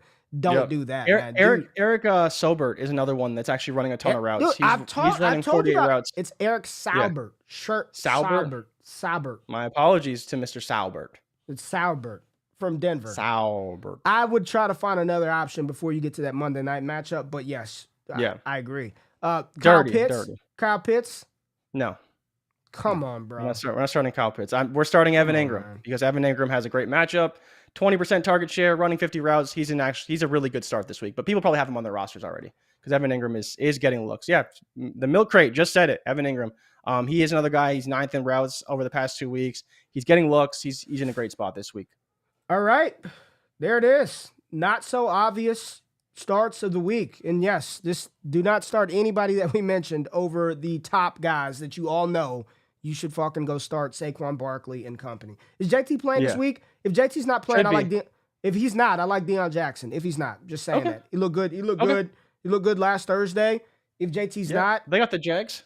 Speaker 1: do that, man.
Speaker 2: Eric Sobert is another one that's actually running a ton of routes. He's running 48 routes.
Speaker 1: It's Eric Saubert.
Speaker 2: Saubert.
Speaker 1: Saubert.
Speaker 2: My apologies to Mr. Saubert.
Speaker 1: It's Saubert. from Denver.
Speaker 2: Sauber.
Speaker 1: I would try to find another option before you get to that Monday night matchup, but yes, I agree. Kyle Pitts?
Speaker 2: No.
Speaker 1: Come on, bro.
Speaker 2: We're not starting Kyle Pitts. We're starting Evan Ingram because Evan Ingram has a great matchup. 20% target share, running 50 routes. He's a really good start this week, but people probably have him on their rosters already because Evan Ingram is getting looks. Yeah, the Milk Crate just said it. Evan Ingram. He is another guy. He's 9th in routes over the past 2 weeks. He's getting looks. He's in a great spot this week.
Speaker 1: All right. There it is. Not so obvious starts of the week. And yes, do not start anybody that we mentioned over the top guys that you all know. You should fucking go start Saquon Barkley and company. Is JT playing this week? If JT's not playing, if he's not, I like Deion Jackson. If he's not, just saying that. He looked good. He looked good. He looked good last Thursday. If JT's not,
Speaker 2: they got the Jags.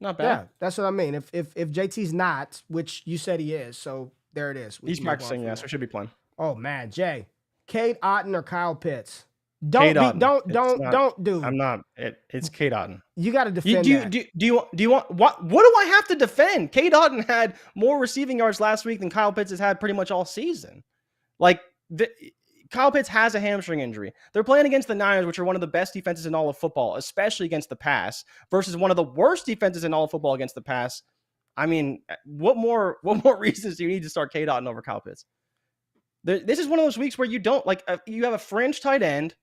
Speaker 2: Not bad.
Speaker 1: Yeah, that's what I mean. If JT's not, which you said he is, so there it is.
Speaker 2: He's practicing, so he should be playing.
Speaker 1: Oh man, Jay, Cade Otton or Kyle Pitts? Don't do.
Speaker 2: I'm not. It's Cade Otton.
Speaker 1: You got to defend that.
Speaker 2: Do you want what do I have to defend? Cade Otton had more receiving yards last week than Kyle Pitts has had pretty much all season. Like Kyle Pitts has a hamstring injury. They're playing against the Niners, which are one of the best defenses in all of football, especially against the pass, versus one of the worst defenses in all of football against the pass. I mean, what more reasons do you need to start Cade Otton over Kyle Pitts? This is one of those weeks where you don't you have a fringe tight end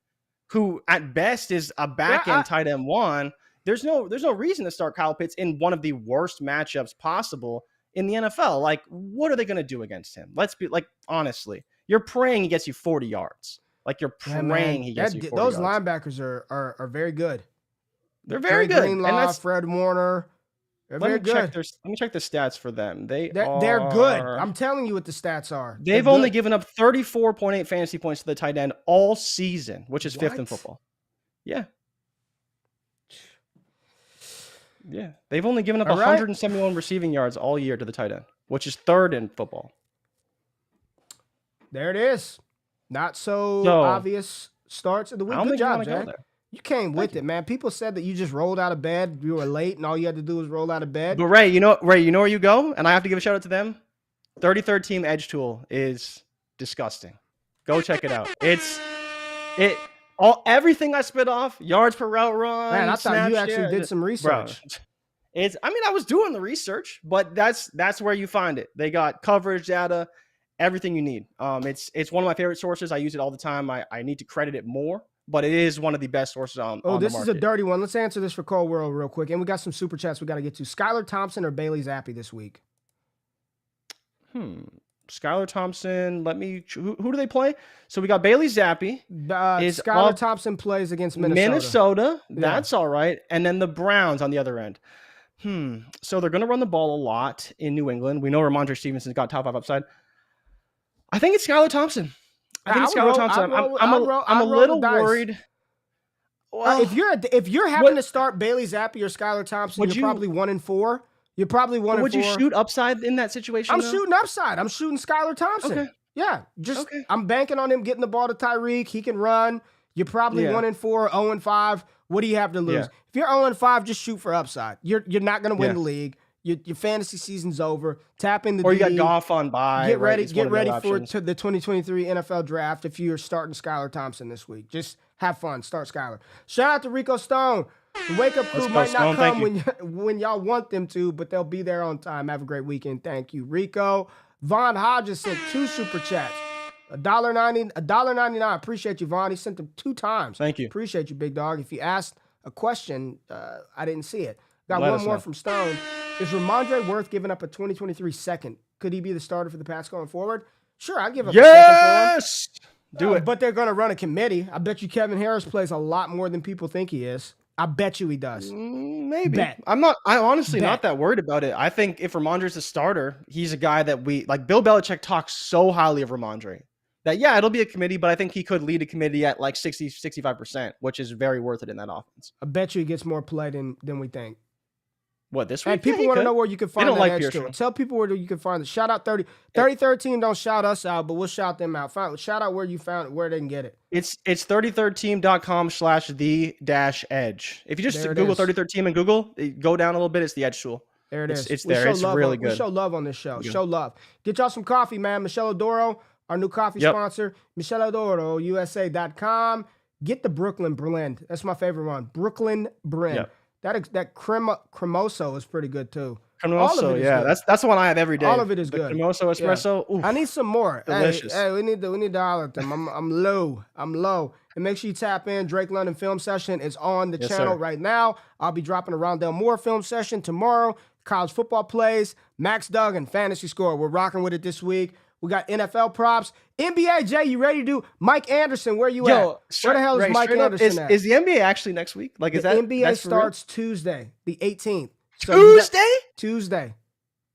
Speaker 2: who at best is a back end tight end one. There's no reason to start Kyle Pitts in one of the worst matchups possible in the NFL. Like, what are they going to do against him? Let's be honestly, you're praying he gets you 40 yards. Like you're praying he gets you 40
Speaker 1: those
Speaker 2: yards.
Speaker 1: linebackers are very good.
Speaker 2: They're very good.
Speaker 1: Greenlaw, Fred Warner. They're very good.
Speaker 2: Let me check the stats for them. They're
Speaker 1: good. I'm telling you what the stats are.
Speaker 2: They've only given up 34.8 fantasy points to the tight end all season, which is 5th in football. Yeah. Yeah. They've only given up 171 receiving yards all year to the tight end, which is 3rd in football.
Speaker 1: There it is. Not so obvious starts of the week. Good job, Jack. You came with it, man. People said that you just rolled out of bed. You were late, and all you had to do was roll out of bed.
Speaker 2: But Ray, you know where you go, and I have to give a shout out to them. 33rd Team Edge Tool is disgusting. Go check it out. Everything I spit off, yards per route run.
Speaker 1: Man, I thought you actually did some research.
Speaker 2: Bro, I was doing the research, but that's where you find it. They got coverage data, everything you need. It's one of my favorite sources. I use it all the time. I need to credit it more. But it is one of the best sources on the market.
Speaker 1: This is a dirty one. Let's answer this for Cold World real quick. And we got some super chats we got to get to. Skylar Thompson or Bailey Zappi this week?
Speaker 2: Skylar Thompson. Who do they play? So we got Bailey Zappi.
Speaker 1: Skylar Thompson plays against
Speaker 2: Minnesota. That's all right. And then the Browns on the other end. So they're going to run the ball a lot in New England. We know Ramondre Stevenson's got top 5 upside. I think it's Skylar Thompson. I'm a little worried.
Speaker 1: Well, if you're having to start Bailey Zappi or Skylar Thompson, you're probably 1-4. You're probably 1-4.
Speaker 2: Would you shoot upside in that situation?
Speaker 1: I'm shooting upside. I'm shooting Skylar Thompson. Okay. Yeah, I'm banking on him getting the ball to Tyreek. He can run. You're probably 1-4, 0-5. What do you have to lose? Yeah. If you're 0-5, just shoot for upside. You're not going to win the league. Your fantasy season's over. Tap in the
Speaker 2: you got golf on bye.
Speaker 1: Get ready for the 2023 NFL draft if you're starting Skylar Thompson this week. Just have fun. Start Skylar. Shout out to Rico Stone. The Wake Up Crew might not come when y'all want them to, but they'll be there on time. Have a great weekend. Thank you, Rico. Vaughn Hodges sent 2 super chats. $1.99. Appreciate you, Vaughn. He sent them 2 times.
Speaker 2: Thank you.
Speaker 1: Appreciate you, big dog. If you asked a question, I didn't see it. Got one more from Stone. Is Ramondre worth giving up a 2023 second? Could he be the starter for the Pats going forward? Sure, I'd give up a second for him.
Speaker 2: Do it.
Speaker 1: But they're going to run a committee. I bet you Kevin Harris plays a lot more than people think he is. I bet you he does.
Speaker 2: Maybe. I'm honestly not that worried about it. I think if Ramondre's a starter, he's a guy that Bill Belichick talks so highly of Ramondre that, it'll be a committee, but I think he could lead a committee at 60, 65%, which is very worth it in that offense.
Speaker 1: I bet you he gets more play than we think.
Speaker 2: What, this week?
Speaker 1: And people want to know where you can find that edge to it. Tell people where you can find it. Shout out 33rd Team. Don't shout us out, but we'll shout them out. Shout out where you found it, where they can get it.
Speaker 2: It's 33rdteam.com/the-edge. If you just Google 33rd Team and Google, go down a little bit. It's the edge tool.
Speaker 1: There it is.
Speaker 2: It's there. It's really good.
Speaker 1: We show love on this show. Show love. Get y'all some coffee, man. Michelle Adoro, our new coffee sponsor, micheladoro.usa.com. Get the Brooklyn blend. That's my favorite one. Brooklyn blend. Yep. That cremoso is pretty good too.
Speaker 2: Cremoso, yeah, good. That's the one I have every day.
Speaker 1: All of it is good.
Speaker 2: Cremoso espresso.
Speaker 1: Yeah. I need some more.
Speaker 2: Delicious.
Speaker 1: Hey, we need to holler at them. I'm low. And make sure you tap in. Drake London Film Session is on the channel right now. I'll be dropping a Rondale Moore film session tomorrow. College football plays. Max Duggan, fantasy score. We're rocking with it this week. We got NFL props. NBA, Jay, you ready to do Mike Anderson? Where you at? Where the hell is Mike Anderson at?
Speaker 2: Is the NBA actually next week? Like, is that
Speaker 1: the NBA starts Tuesday, the 18th. So
Speaker 2: Tuesday?
Speaker 1: Tuesday.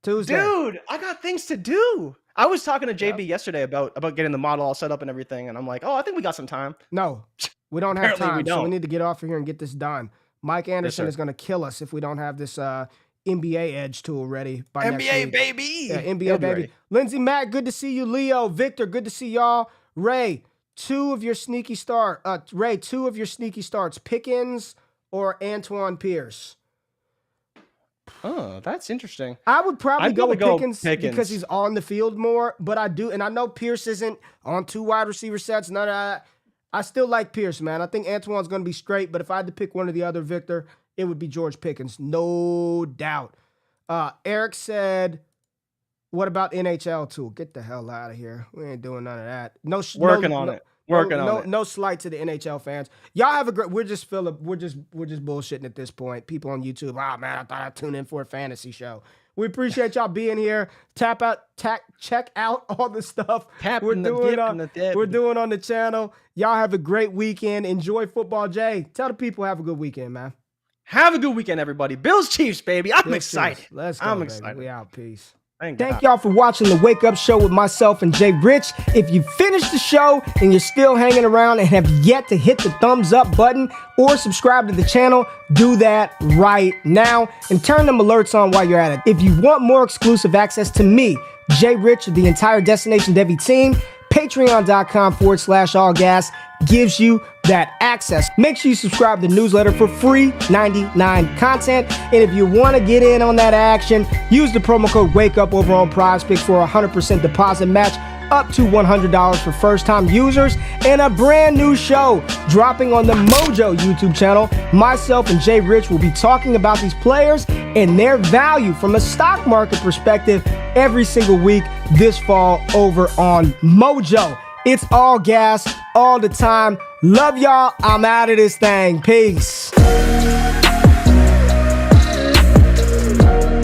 Speaker 2: Dude, I got things to do. I was talking to JB yesterday about getting the model all set up and everything, and I'm like, I think we got some time.
Speaker 1: No, we don't have time, so we need to get off of here and get this done. Mike Anderson is going to kill us if we don't have this NBA Edge tool ready by next week.
Speaker 2: NBA, baby.
Speaker 1: Yeah, NBA, baby. Ready. Lindsey, Matt, good to see you. Leo, Victor, good to see y'all. Ray, two of your sneaky starts, Pickens or Antoine Pierce?
Speaker 2: Oh, that's interesting.
Speaker 1: I would probably go with Pickens because he's on the field more, but I know Pierce isn't on 2 wide receiver sets. None of that. I still like Pierce, man. I think Antoine's going to be straight, but if I had to pick one or the other, Victor, it would be George Pickens, no doubt. Eric said, what about NHL tool? Get the hell out of here. We ain't doing none of that.
Speaker 2: Working on it.
Speaker 1: No slight to the NHL fans. Y'all have a great. We're just bullshitting at this point. People on YouTube. Oh man, I thought I'd tune in for a fantasy show. We appreciate y'all being here. Check out all the stuff we're doing on the channel. Y'all have a great weekend. Enjoy football, Jay. Tell the people have a good weekend, man.
Speaker 2: Have a good weekend, everybody. Bills Chiefs, baby. I'm excited.
Speaker 1: Chiefs. Let's go. I'm excited. We out. Peace.
Speaker 2: Thank
Speaker 1: y'all for watching the Wake Up Show with myself and Jay Rich. If you finished the show and you're still hanging around and have yet to hit the thumbs up button or subscribe to the channel, do that right now and turn them alerts on while you're at it. If you want more exclusive access to me, Jay Rich, the entire Destination Devy team, patreon.com/allgas gives you that access. Make sure you subscribe to the newsletter for free 99 content. And if you want to get in on that action, use the promo code WAKEUP over on PrizePicks for a 100% deposit match up to $100 for first-time users, and a brand new show dropping on the Mojo YouTube channel. Myself and Jay Rich will be talking about these players and their value from a stock market perspective every single week this fall over on Mojo. It's all gas all the time. Love y'all. I'm out of this thing. Peace.